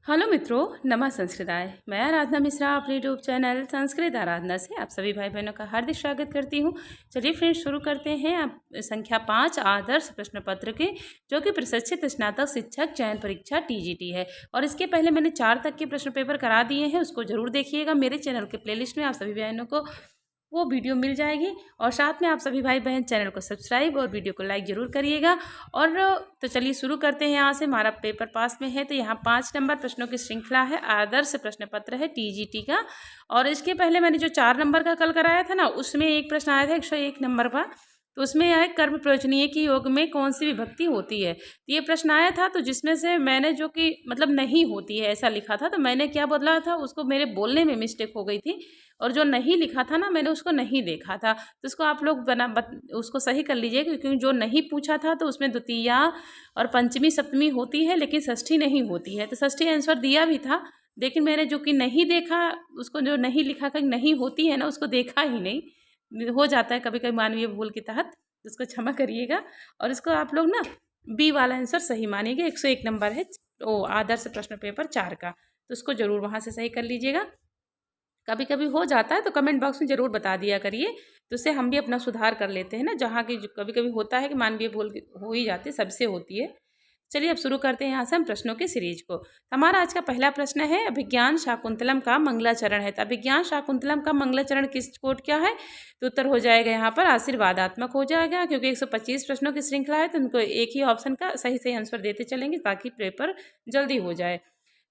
Hello मित्रों, नमः संस्कृताय। मैं आराधना मिश्रा अपने यूट्यूब चैनल संस्कृत आराधना से आप सभी भाई बहनों का हार्दिक स्वागत करती हूँ। चलिए फ्रेंड्स, शुरू करते हैं आप संख्या 5 आदर्श प्रश्न पत्र के, जो कि प्रशिक्षित स्नातक शिक्षक चयन परीक्षा टीजीटी है। और इसके पहले मैंने 4 तक के प्रश्न पेपर करा दिए हैं, उसको जरूर देखिएगा। मेरे चैनल के प्लेलिस्ट में आप सभी बहनों को वो वीडियो मिल जाएगी। और साथ में आप सभी भाई बहन चैनल को सब्सक्राइब और वीडियो को लाइक जरूर करिएगा। और तो चलिए शुरू करते हैं। यहाँ से हमारा पेपर पास में है, तो यहाँ 5 नंबर प्रश्नों की श्रृंखला है, आदर्श प्रश्न पत्र है टीजीटी का। और इसके पहले मैंने जो 4 नंबर का कल कराया था ना, उसमें एक प्रश्न आया था 101 नंबर का। तो उसमें यह कर्म प्रयोजनीय की योग में कौन सी विभक्ति होती है, तो ये प्रश्न आया था। तो जिसमें से मैंने जो कि मतलब नहीं होती है ऐसा लिखा था, तो मैंने क्या बदला था, उसको मेरे बोलने में मिस्टेक हो गई थी। और जो नहीं लिखा था ना, मैंने उसको नहीं देखा था। तो उसको आप लोग उसको सही कर लीजिएगा, क्योंकि जो नहीं पूछा था तो उसमें द्वितीया और पंचमी सप्तमी होती है, लेकिन षष्ठी नहीं होती है। तो षष्ठी आंसर दिया भी था, लेकिन मैंने जो कि नहीं देखा, उसको जो नहीं लिखा कि नहीं होती है ना, उसको देखा ही नहीं। हो जाता है कभी कभी मानवीय भूल के तहत, उसको क्षमा करिएगा। और इसको आप लोग ना बी वाला आंसर सही मानिएगा। 101 नंबर है ओ आदर्श प्रश्न पेपर 4 का, तो उसको जरूर वहाँ से सही कर लीजिएगा। कभी कभी हो जाता है तो कमेंट बॉक्स में ज़रूर बता दिया करिए, तो उससे हम भी अपना सुधार कर लेते हैं ना। जहाँ की कभी कभी होता है कि मानवीय भूल हो ही जाती है, सबसे होती है। चलिए अब शुरू करते हैं यहाँ से हम प्रश्नों के सीरीज को। हमारा आज का पहला प्रश्न है, अभिज्ञान शाकुंतलम का मंगलाचरण है। तो अभिज्ञान शाकुंतलम का मंगलाचरण किस कोट क्या है, तो उत्तर हो जाएगा यहाँ पर आशीर्वादात्मक हो जाएगा। क्योंकि 125 प्रश्नों की श्रृंखला है, तो उनको एक ही ऑप्शन का सही सही आंसर देते चलेंगे ताकि पेपर जल्दी हो जाए।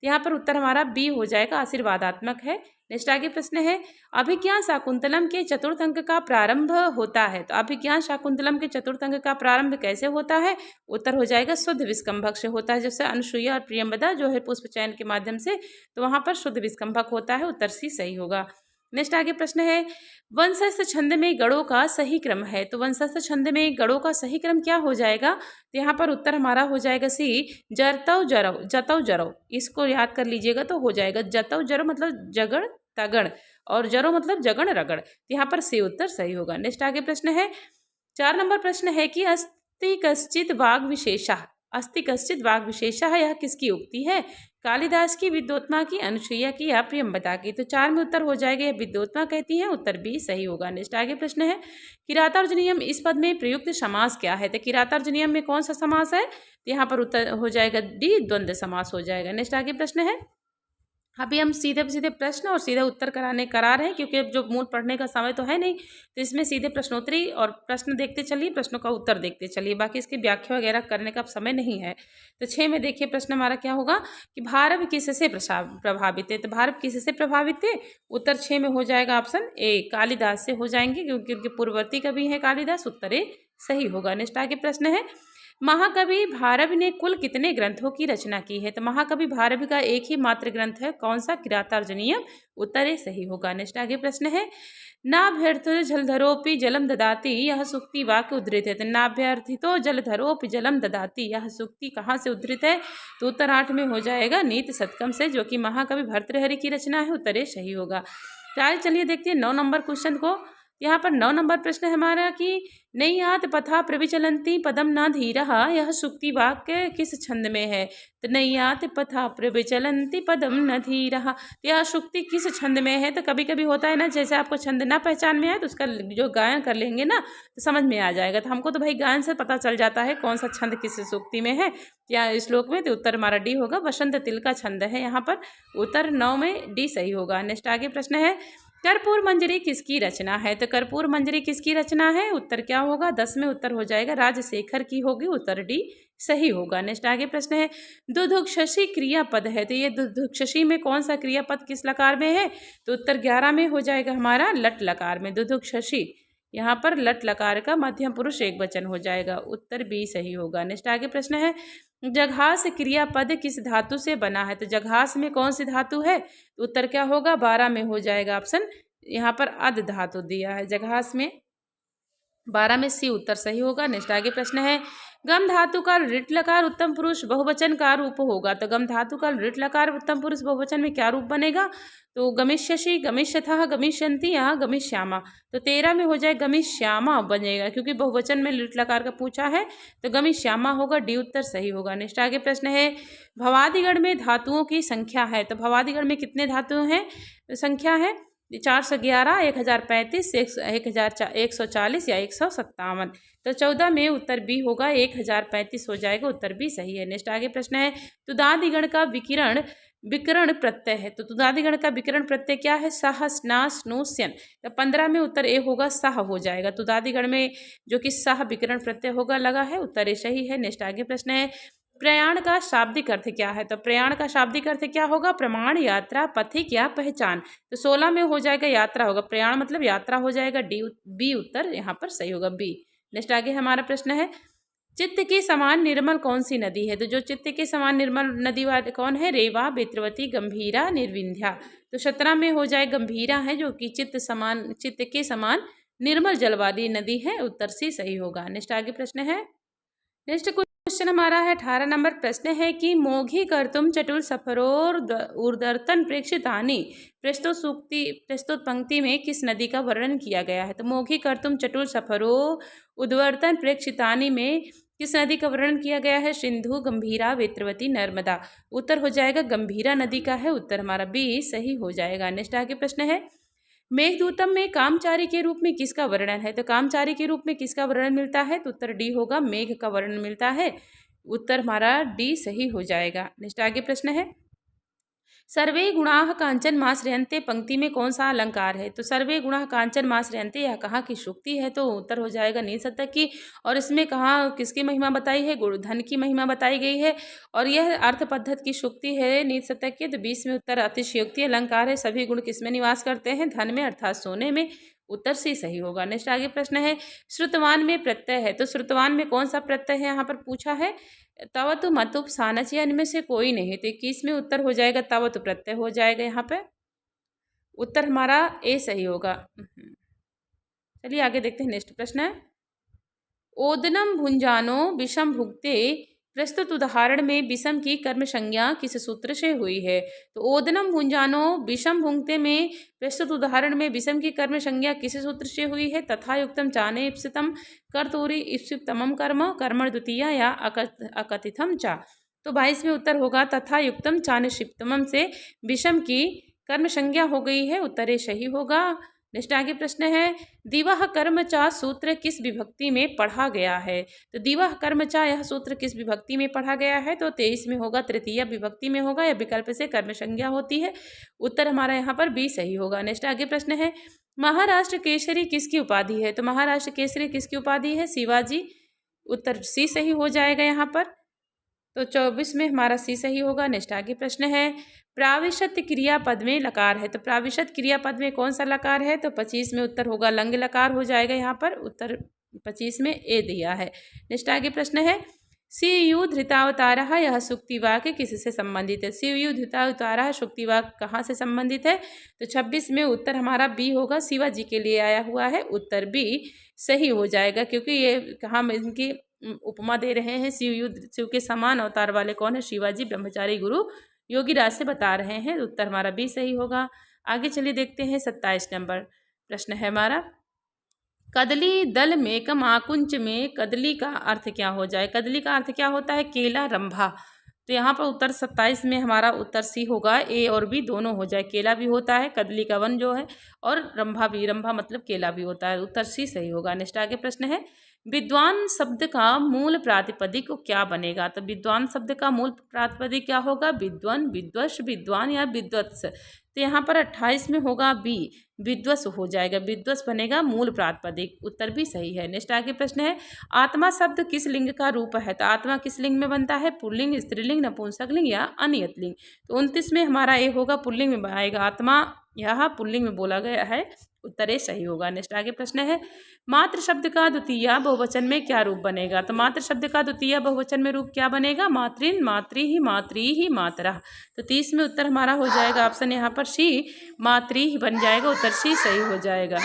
यहाँ पर उत्तर हमारा बी हो जाएगा, आशीर्वादात्मक है। नेक्स्ट आगे प्रश्न है, अभिज्ञान शाकुंतलम के चतुर्थ अंक का प्रारंभ होता है। तो अभिज्ञान शाकुंतलम के चतुर्थ अंक का प्रारंभ कैसे होता है, उत्तर हो जाएगा शुद्ध विस्कंभक से होता है। जैसे अनुसुईया और प्रियंवदा जो है पुष्प चयन के माध्यम से, तो वहां पर शुद्ध विस्कंभक होता है। उत्तर सी सही होगा। नेक्स्ट आगे प्रश्न है, वंशस्थ छंद में गणों का सही क्रम है। तो वंशस्थ छंद में गणों का सही क्रम क्या हो जाएगा, तो यहाँ पर उत्तर हमारा हो जाएगा सी, जरतव जरव जतव जरव। इसको याद कर लीजिएगा, तो हो जाएगा जतव जरव मतलब जगड़ तगड़, और जरो मतलब जगड़ रगड़। तो यहाँ पर सी उत्तर सही होगा। नेक्स्ट आगे प्रश्न है, 4 नंबर प्रश्न है कि अस्ति कश्चित वाग विशेषा, अस्ति कश्चित वाग विशेषा यह किसकी उक्ति है, कालिदास की, विद्योत्मा की, अनुसुईया की या प्रियंवदा की। तो 4 में उत्तर हो जाएगा, यह विद्योत्मा कहती है। उत्तर बी सही होगा। नेक्स्ट आगे प्रश्न है, किरातार्जुनीयम इस पद में प्रयुक्त समास क्या है। तो किरातार्जुनीयम में कौन सा समास है, तो यहाँ पर उत्तर हो जाएगा डी, द्वंद्व समास हो जाएगा। नेक्स्ट आगे प्रश्न है, अभी हम सीधे सीधे प्रश्न और सीधे उत्तर करा रहे हैं, क्योंकि अब जो मूल पढ़ने का समय तो है नहीं, तो इसमें सीधे प्रश्नोत्तरी और प्रश्न देखते चलिए, प्रश्नों का उत्तर देखते चलिए, बाकी इसकी व्याख्या वगैरह करने का अब समय नहीं है। तो 6 में देखिए प्रश्न हमारा क्या होगा कि भारत किससे प्रभावित है। तो भारत किससे प्रभावित है, उत्तर 6 में हो जाएगा ऑप्शन ए, कालिदास से हो जाएंगे, क्योंकि उनके पूर्ववर्ती कवि है कालिदास। उत्तर ए सही होगा। नेक्स्ट आगे प्रश्न है, महाकवि भारवि ने कुल कितने ग्रंथों की रचना की है। तो महाकवि भारवि का एक ही मात्र ग्रंथ है, कौन सा, किरातार्जुनीयम। उत्तर ए सही होगा। नेक्स्ट आगे प्रश्न है, नाभ्यर्थितो जलधरोपि जलम ददाति यह सूक्ति वाक्य उद्धृत है। तो नाभ्यर्थितो जलधरोपि जलम ददाति यह सूक्ति कहाँ से उद्धृत है, तो उत्तर 8 में हो जाएगा नीति शतकम से, जो कि महाकवि भर्तृहरि की रचना है। उत्तर ए सही होगा। चलिए देखते हैं 9 नंबर क्वेश्चन को। यहाँ पर 9 नंबर प्रश्न है हमारा कि नैयात पथा प्रविचलंती पदम न धीरहा यह सूक्ति वाक्य किस छंद में है। तो नैयात पथा प्रविचलंती पदम न धीरहा, तो यह सूक्ति किस छंद में है। तो कभी कभी होता है ना, जैसे आपको छंद ना पहचान में आए तो उसका जो गायन कर लेंगे ना, तो समझ में आ जाएगा। तो हमको तो भाई गायन से पता चल जाता है कौन सा छंद किस सूक्ति में है या श्लोक में। तो उत्तर हमारा डी होगा, बसंत तिल का छंद है यहाँ पर। उत्तर 9 में डी सही होगा। नेक्स्ट आगे प्रश्न है, कर्पूर मंजरी किसकी रचना है। तो कर्पूर मंजरी किसकी रचना है, उत्तर क्या होगा, 10 में उत्तर हो जाएगा राजशेखर की होगी। उत्तर डी सही होगा। नेक्स्ट आगे प्रश्न है, दुधुक्षसी क्रियापद है। तो ये दुधुक्षसी में कौन सा क्रियापद किस लकार में है, तो उत्तर 11 में हो जाएगा हमारा लट लकार में, दुधुक्षसी। यहाँ पर लट लकार का मध्यम पुरुष एक वचन हो जाएगा। उत्तर बी सही होगा। नेक्स्ट आगे प्रश्न है, जघास क्रियापद किस धातु से बना है। तो जघास में कौन सी धातु है, तो उत्तर क्या होगा, 12 में हो जाएगा ऑप्शन, यहाँ पर अध धातु दिया है जघास में, 12 में सी उत्तर सही होगा। नेक्स्ट आगे प्रश्न है, गम धातु का ऋट लकार उत्तम पुरुष बहुवचन का रूप होगा। तो गम धातु का ऋट लकार उत्तम पुरुष बहुवचन में क्या रूप बनेगा? तो गमिष्यसि, गमिष्यथः, गमिष्यन्ति या गमिष्यामा। तो 13 में हो जाए गमिष्यामा बनेगा, क्योंकि बहुवचन में ऋट लकार का पूछा है तो गमिष्यामा होगा। डी उत्तर सही होगा। नेक्स्ट आगे प्रश्न है, भवादिगण में धातुओं की संख्या है। तो भवादिगण में कितने धातु हैं? संख्या है 411, 1035, 140 या 157। तो 14 में उत्तर बी होगा, 1035 हो जाएगा। उत्तर बी सही है। नेक्स्ट आगे प्रश्न है, तुदादिगण का विकरण प्रत्यय है। तो तुदादिगण का विकरण प्रत्यय क्या है? सह, स्ना, स्नु, स्यन। तो 15 में उत्तर ए होगा, सह हो जाएगा। तुदादिगण में जो कि सह विकरण प्रत्यय होगा लगा है, उत्तर ए सही है। नेक्स्ट आगे प्रश्न है, प्रयाण का शाब्दिक अर्थ क्या है? तो प्रयाण का शाब्दिक अर्थ क्या होगा? प्रमाण, यात्रा, पथिक या पहचान। तो 16 में हो जाएगा यात्रा होगा। प्रयाण मतलब यात्रा हो जाएगा। बी उत्तर यहाँ पर सही होगा, बी। नेक्स्ट आगे हमारा प्रश्न है, चित्त के समान निर्मल कौन सी नदी है? तो जो चित्त के समान निर्मल नदी वाली कौन है? रेवा, बेत्रवती, गंभीरा, निर्विंध्या। तो 17 में हो जाए गंभीरा है, जो कि चित्त के समान निर्मल जल वाली नदी है। उत्तर सी सही होगा। नेक्स्ट आगे प्रश्न है, नेक्स्ट क्वेश्चन हमारा है 18 नंबर प्रश्न है कि मोघी कर्तुम चटुल सफरोर उर्दर्तन प्रेक्षितानि प्रस्तुत पंक्ति में किस नदी का वर्णन किया गया है? तो मोघी कर्तुम चटुल सफरो उद्वर्तन प्रेक्षितानि में किस नदी का वर्णन किया गया है? सिंधु, गंभीरा, वेत्रवती, नर्मदा। उत्तर हो जाएगा गंभीरा नदी का है। उत्तर हमारा बी सही हो जाएगा। नेक्स्ट आगे प्रश्न है, मेघदूतम में कामचारी के रूप में किसका वर्णन है? तो कामचारी के रूप में किसका वर्णन मिलता है? तो उत्तर डी होगा, मेघ का वर्णन मिलता है। उत्तर हमारा डी सही हो जाएगा। नेक्स्ट आगे प्रश्न है, सर्वे गुणाः कांचन माश्रयन्ते पंक्ति में कौन सा अलंकार है? तो सर्वे गुणाः कांचन माश्रयन्ते यह कहाँ की शुक्ति है? तो उत्तर हो जाएगा नील शतक की। और इसमें कहाँ किसकी महिमा बताई है? धन की महिमा बताई गई है, और यह अर्थ पद्धत की शुक्ति है नील शतक की। तो 20 में उत्तर अतिशयोक्ति अलंकार है। सभी गुण किसमें निवास करते हैं? धन में, अर्थात सोने में। उत्तर सी सही होगा। नेक्स्ट आगे प्रश्न है, श्रुतवान में प्रत्यय है। तो श्रुतवान में कौन सा प्रत्यय है यहाँ पर पूछा है? तवतु, मतुप, सानच, या इनमें से कोई नहीं। तो 21 में उत्तर हो जाएगा तवतु प्रत्यय हो जाएगा यहाँ पे। उत्तर हमारा ए सही होगा। चलिए आगे देखते हैं। नेक्स्ट प्रश्न है, ओदनम भुंजानो विषम भुक्ते प्रस्तुत उदाहरण में विषम की कर्म संज्ञा किस सूत्र से हुई है? तो ओदनम भुंजानो विषम भुंक्ते में प्रस्तुत उदाहरण में विषम की कर्म संज्ञा किस सूत्र से हुई है? तथा युक्तम चाने इप्सितम कर्तूरी इप्सितमम कर्म कर्मण द्वितीया या अकथितम चा। तो 22 में उत्तर होगा तथा युक्तम चाने शिप्तमम से विषम की कर्म संज्ञा हो गई है। उत्तर ए सही होगा। नेक्स्ट आगे प्रश्न है, दिवह कर्मचा सूत्र किस विभक्ति में पढ़ा गया है? तो दिवह कर्मचा यह सूत्र किस विभक्ति में पढ़ा गया है? तो 23 में होगा, तृतीय विभक्ति में होगा, या विकल्प से कर्म संज्ञा होती है। उत्तर हमारा यहाँ पर बी सही होगा। नेक्स्ट आगे प्रश्न है, महाराष्ट्र केसरी किसकी उपाधि है? तो महाराष्ट्र केसरी किसकी उपाधि है? शिवाजी। उत्तर सी सही हो जाएगा यहाँ पर। तो 24 में हमारा सी सही होगा। नेक्स्ट आगे प्रश्न है, प्राविशत क्रियापद में लकार है। तो प्राविशत क्रियापद में कौन सा लकार है? तो 25 में उत्तर होगा लंग लकार हो जाएगा यहाँ पर। उत्तर 25 में ए दिया है। नेक्स्ट आगे प्रश्न है, शिवयु धृतावतारः यह सुक्तिवाक्य किससे संबंधित है? शिवयु धृतावतारः सुक्तिवाक्य कहाँ से संबंधित है? तो 26 में उत्तर हमारा बी होगा, शिवाजी के लिए आया हुआ है। उत्तर बी सही हो जाएगा, क्योंकि ये कहाँ इनकी उपमा दे रहे हैं, शिव के समान अवतार वाले कौन है? शिवाजी ब्रह्मचारी गुरु योगीराज से बता रहे हैं। उत्तर हमारा बी सही होगा। आगे चलिए देखते हैं 27 नंबर प्रश्न है हमारा, कदली दल मेकम आकुंच में कदली का अर्थ क्या हो जाए? कदली का अर्थ क्या होता है? केला, रंभा। तो यहाँ पर उत्तर 27 में हमारा उत्तर सी होगा, ए और बी दोनों हो जाए। केला भी होता है, कदली का वन जो है, और रंभा भी, रंभा मतलब केला भी होता है। उत्तर सी सही होगा। नेक्स्ट आगे प्रश्न है, विद्वान शब्द का मूल प्रातिपदिक क्या बनेगा? तो विद्वान शब्द का मूल प्रातिपदिक क्या होगा? विद्वान, विद्वश, विद्वान या विद्वत्स। तो यहाँ पर 28 में होगा बी, विद्वस हो जाएगा। विद्वस बनेगा मूल प्रातिपदिक। उत्तर भी सही है। नेक्स्ट आगे प्रश्न है, आत्मा शब्द किस लिंग का रूप है? तो आत्मा किस लिंग में बनता है? पुल्लिंग, स्त्रीलिंग, नपुंसकलिंग या अनियत लिंग। तो 29 में हमारा ए होगा, पुल्लिंग में आएगा। आत्मा यह पुल्लिंग में बोला गया है। उत्तर ए सही होगा। नेक्स्ट आगे प्रश्न है, मात्र शब्द का द्वितीय बहुवचन में क्या रूप बनेगा? तो मात्र शब्द का द्वितीय बहुवचन में रूप क्या बनेगा? मातृन, मातृ ही, मातृ ही, मातरः। तो 30 में उत्तर हमारा हो जाएगा ऑप्शन यहाँ पर सी, मातृ ही बन जाएगा। उत्तर सी सही हो जाएगा।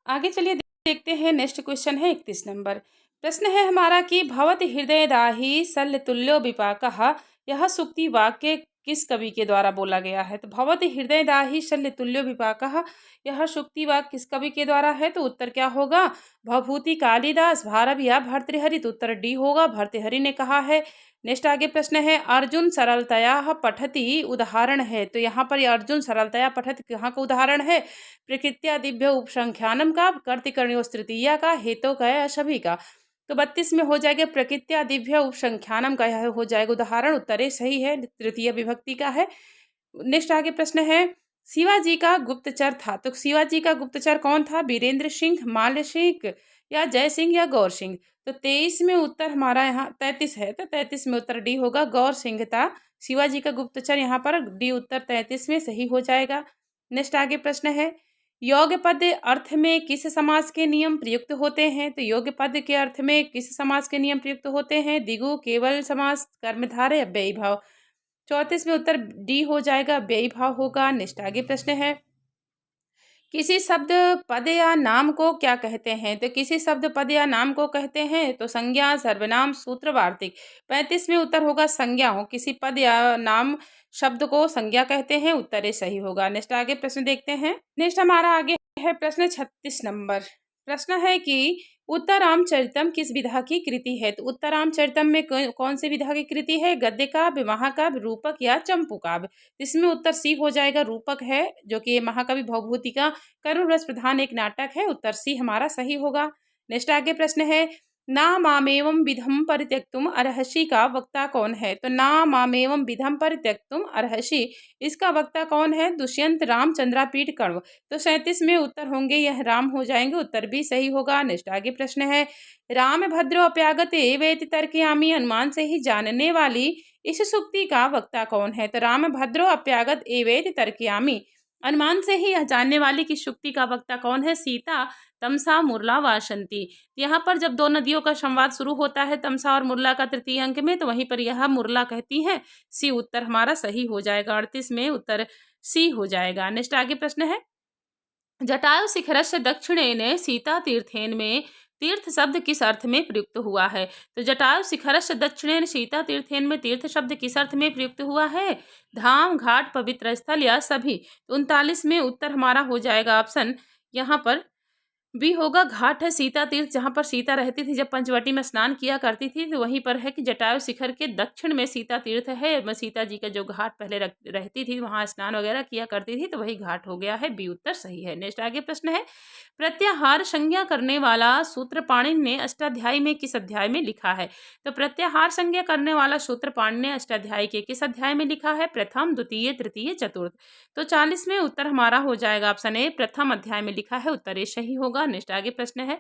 आगे चलिए देखते हैं। नेक्स्ट क्वेश्चन है 31 नंबर, प्रश्न है हमारा कि भवत हृदयदाही शल्यतुल्यो विपाकः, यह सूक्ति वाक्य किस कवि के द्वारा बोला गया है? तो भवत हृदयदाही शल्यतुल्यो विपाकः, यह सूक्ति वाक्य किस कवि के द्वारा है? तो उत्तर क्या होगा? भवभूति कालिदास, भारव या भर्तृहरि। तो उत्तर डी होगा, भर्तृहरि ने कहा है। नेक्स्ट आगे प्रश्न है, अर्जुन सरलतया पठति उदाहरण है। तो यहाँ पर अर्जुन सरलतया पठति कहाँ का उदाहरण है? प्रकृत्या दिव्य उपसंख्यानम का, कर्तिकर्णियों तृतीया का, हेतु का या सभी का। तो 32 में हो जाएगा प्रकृत्या दिव्य उपसंख्यानम का, यह हो जाएगा उदाहरण। उत्तरे सही है, तृतीय विभक्ति का है। नेक्स्ट आगे प्रश्न है, शिवाजी का गुप्तचर था। तो शिवाजी का गुप्तचर कौन था? वीरेंद्र सिंह, माल्य सिंह या जय सिंह या गौर सिंह। तो 23 में उत्तर हमारा यहाँ 33 है, तो 33 में उत्तर डी होगा, गौर सिंह था शिवाजी का गुप्तचर। यहाँ पर डी उत्तर 33 में सही हो जाएगा। नेक्स्ट आगे प्रश्न है, योग्य पद अर्थ में किस समास के नियम प्रयुक्त होते हैं? तो योग्य पद के अर्थ में किस समास के नियम प्रयुक्त होते हैं? द्विगु, केवल समास, कर्मधारय, व्ययी भाव। 34 में उत्तर डी हो जाएगा, व्ययी भाव होगा। नेक्स्ट आगे प्रश्न है, किसी शब्द पद या नाम को क्या कहते हैं? तो किसी शब्द पद या नाम को कहते हैं तो संज्ञा, सर्वनाम, सूत्र, वार्तिक। 35 में उत्तर होगा संज्ञा हो, किसी पद या नाम शब्द को संज्ञा कहते हैं। उत्तर ये सही होगा। नेक्स्ट आगे प्रश्न देखते हैं। नेक्स्ट हमारा आगे है प्रश्न 36 नंबर। प्रश्न है कि उत्तरामचरितम किस विधा की कृति है? तो उत्तरामचरितम में कौन सी विधा की कृति है? गद्य काव्य, महाकाव्य, रूपक या चंपू काव्य। इसमें उत्तर सी हो जाएगा, रूपक है, जो कि महाकवि भवभूति का करुण रस प्रधान एक नाटक है। उत्तर सी हमारा सही होगा। नेक्स्ट आगे प्रश्न है, ना मामेवं विधम परित्यक्तुम अर्हसि का वक्ता कौन है? तो ना मामेवं विधम परित्यक्तुम अर्हसि, इसका वक्ता कौन है? दुष्यंत रामचंद्रापीठ कण्व। तो 37 में उत्तर होंगे यह राम हो जाएंगे। उत्तर भी सही होगा। नेक्स्ट आगे प्रश्न है, राम भद्रो अप्यागते वेति तर्कयामि, अनुमान से ही जानने वाली इस सूक्ति का वक्ता कौन है? तो राम भद्रो अप्यागत एवेति तर्कयामि, अनुमान से ही यह जानने वाली की सूक्ति का वक्ता कौन है? सीता तमसा मुरला वासंती। यहाँ पर जब दो नदियों का संवाद शुरू होता है तमसा और मुरला का तृतीय अंक में, तो वहीं पर यह मुरला कहती है। सी उत्तर हमारा सही हो जाएगा। 38 में उत्तर सी हो जाएगा। नेक्स्ट आगे प्रश्न है, जटायु शिखरस्य दक्षिणेन सीता तीर्थेन में तीर्थ शब्द किस अर्थ में प्रयुक्त हुआ है? तो जटायु शिखरस्य दक्षिणेन सीता तीर्थेन में तीर्थ शब्द किस अर्थ में प्रयुक्त हुआ है? धाम, घाट, पवित्र स्थल या सभी। तो 39 में उत्तर हमारा हो जाएगा ऑप्शन यहाँ पर बी होगा, घाट है सीता तीर्थ, जहाँ पर सीता रहती थी जब पंचवटी में स्नान किया करती थी, तो वहीं पर है कि जटायु शिखर के दक्षिण में सीता तीर्थ है। सीता जी का जो घाट पहले रहती थी वहाँ स्नान वगैरह किया करती थी, तो वही घाट हो गया है। बी उत्तर सही है। नेक्स्ट आगे प्रश्न है, प्रत्याहार संज्ञा करने वाला सूत्र पाणिनि ने अष्टाध्यायी में किस अध्याय में लिखा है? तो प्रत्याहार संज्ञा करने वाला सूत्र पाणिनि ने अष्टाध्यायी के किस अध्याय में लिखा है? प्रथम, द्वितीय, तृतीय, चतुर्थ। तो 40 में उत्तर हमारा हो जाएगा ऑप्शन ए, प्रथम अध्याय में लिखा है। उत्तर ए सही होगा। नेक्स्ट आगे प्रश्न है,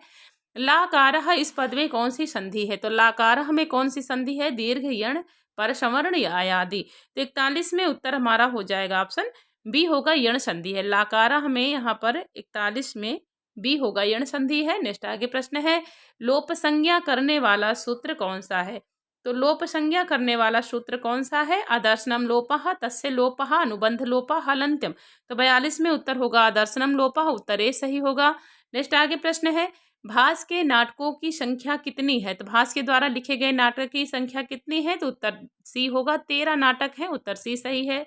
लाकारः इस पद में कौन सी संधि है? तो लाकारः में कौन सी संधि है? दीर्घ, यण, परसवर्ण या आदि। तो 41 में उत्तर हमारा हो जाएगा ऑप्शन बी होगा, यण संधि है। लाकारः में यहाँ पर 41 में बी होगा, यण संधि है। नेक्स्ट आगे प्रश्न है, लोप संज्ञा करने वाला सूत्र कौन सा है? तो लोप संज्ञा करने वाला सूत्र कौन सा है? आदर्शनम लोपः, तस्य लोपः, अनुबंध लोपः, हलन्त्यम। तो 42 में उत्तर होगा आदर्शनम लोपः। उत्तर ए सही होगा। नेक्स्ट आगे प्रश्न है, भास के नाटकों की संख्या कितनी है? तो भास के द्वारा लिखे गए नाटक की संख्या कितनी है? तो उत्तर सी होगा, 13 नाटक है। उत्तर सी सही है।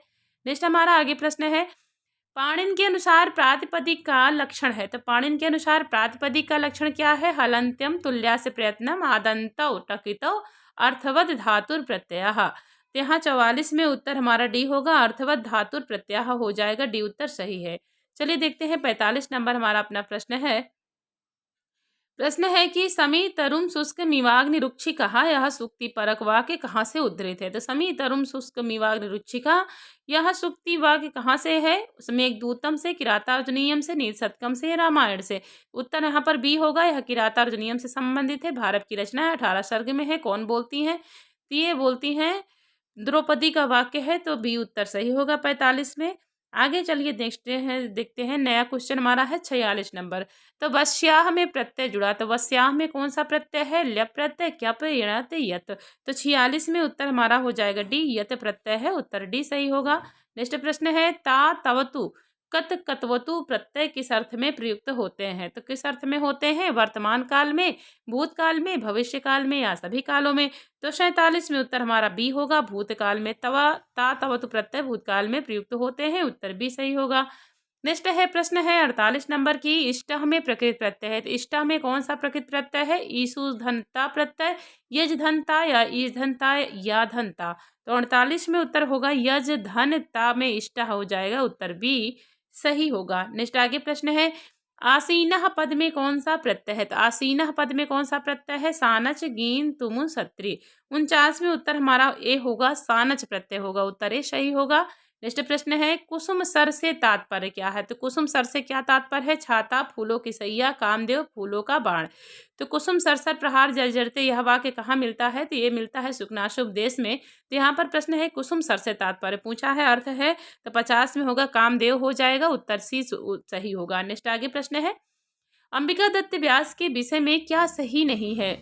नेक्स्ट हमारा आगे प्रश्न है, पाणिनि के अनुसार प्रातिपदिक का लक्षण है। तो पाणिनि के अनुसार प्रातिपदिक का लक्षण क्या है? हलन्त्यम, तुल्यास्य प्रयत्नम, आदन्तौ, टकितौ, अर्थवद धातुर प्रत्ययः। तो यहाँ 44 में उत्तर हमारा डी होगा, अर्थवद धातुर प्रत्यय हो जाएगा। डी उत्तर सही है। चलिए देखते हैं 45 नंबर हमारा अपना प्रश्न है। प्रश्न है कि समी तरुम शुष्क मीवाग्नि रुक्षिका, यह सूक्ति परक वाक्य कहाँ से उद्धृत है? तो समी तरुम शुष्क मीवाग्नि रुक्षिका, यह सूक्ति वाक्य कहाँ से है? उसमें एक दूतम से, किरातार्जुनीयम से, नीलशतकम से, रामायण से। उत्तर यहाँ पर बी होगा, यह किरातार्जुनीयम से संबंधित है। भारत की रचना है, 18 सर्ग में है। कौन बोलती हैं? तो ये बोलती हैं द्रौपदी का वाक्य है। तो बी उत्तर सही होगा 45 में। आगे चलिए देखते हैं नया क्वेश्चन हमारा है 46 नंबर। तो वस्याह में प्रत्यय जुड़ा, तो वस्याह में कौन सा प्रत्यय है? ल्यप प्रत्यय, क्यप, यणत, यत। तो 46 में उत्तर हमारा हो जाएगा डी, यत प्रत्यय है। उत्तर डी सही होगा। नेक्स्ट प्रश्न है, ता तवतु कत कतवतु प्रत्यय किस अर्थ में प्रयुक्त होते हैं? तो किस अर्थ में होते हैं? वर्तमान काल में, भूतकाल में, भविष्य काल में या सभी कालों में। तो 47 में उत्तर हमारा बी होगा, भूतकाल में। तवतु प्रत्यय भूतकाल में प्रयुक्त होते हैं, उत्तर बी सही होगा। नेक्स्ट है प्रश्न है 48 नंबर की, इष्टः में प्रकृत प्रत्यय है। तो इष्टः में कौन सा प्रकृत प्रत्यय है? ईसु धनता प्रत्यय, यज धनता या ईश धनता या धनता। तो 48 में उत्तर होगा यज धनता में इष्टः हो जाएगा, उत्तर बी सही होगा। नेक्स्ट आगे प्रश्न है, आसीनः पद में कौन सा प्रत्यय है? तो आसीनः पद में कौन सा प्रत्यय है? सानच गीन तुम सत्री। 49 में उत्तर हमारा ए होगा, सानच प्रत्यय होगा, उत्तर ए सही होगा। नेक्स्ट प्रश्न है, कुसुम सर से तात्पर्य क्या है? तो कुसुम सर से क्या तात्पर्य है? छाता, फूलों की सैया, कामदेव, फूलों का बाण। तो कुसुम सरसर प्रहार जर्जरते, यह वाक्य कहाँ मिलता है? तो ये मिलता है शुकनाशुपदेश में। तो यहाँ पर प्रश्न है कुसुम सर से तात्पर्य पूछा है, अर्थ है तो 50 में होगा कामदेव हो जाएगा, उत्तर सी सही होगा। नेक्स्ट आगे प्रश्न है, अंबिका दत्त व्यास के विषय में क्या सही नहीं है?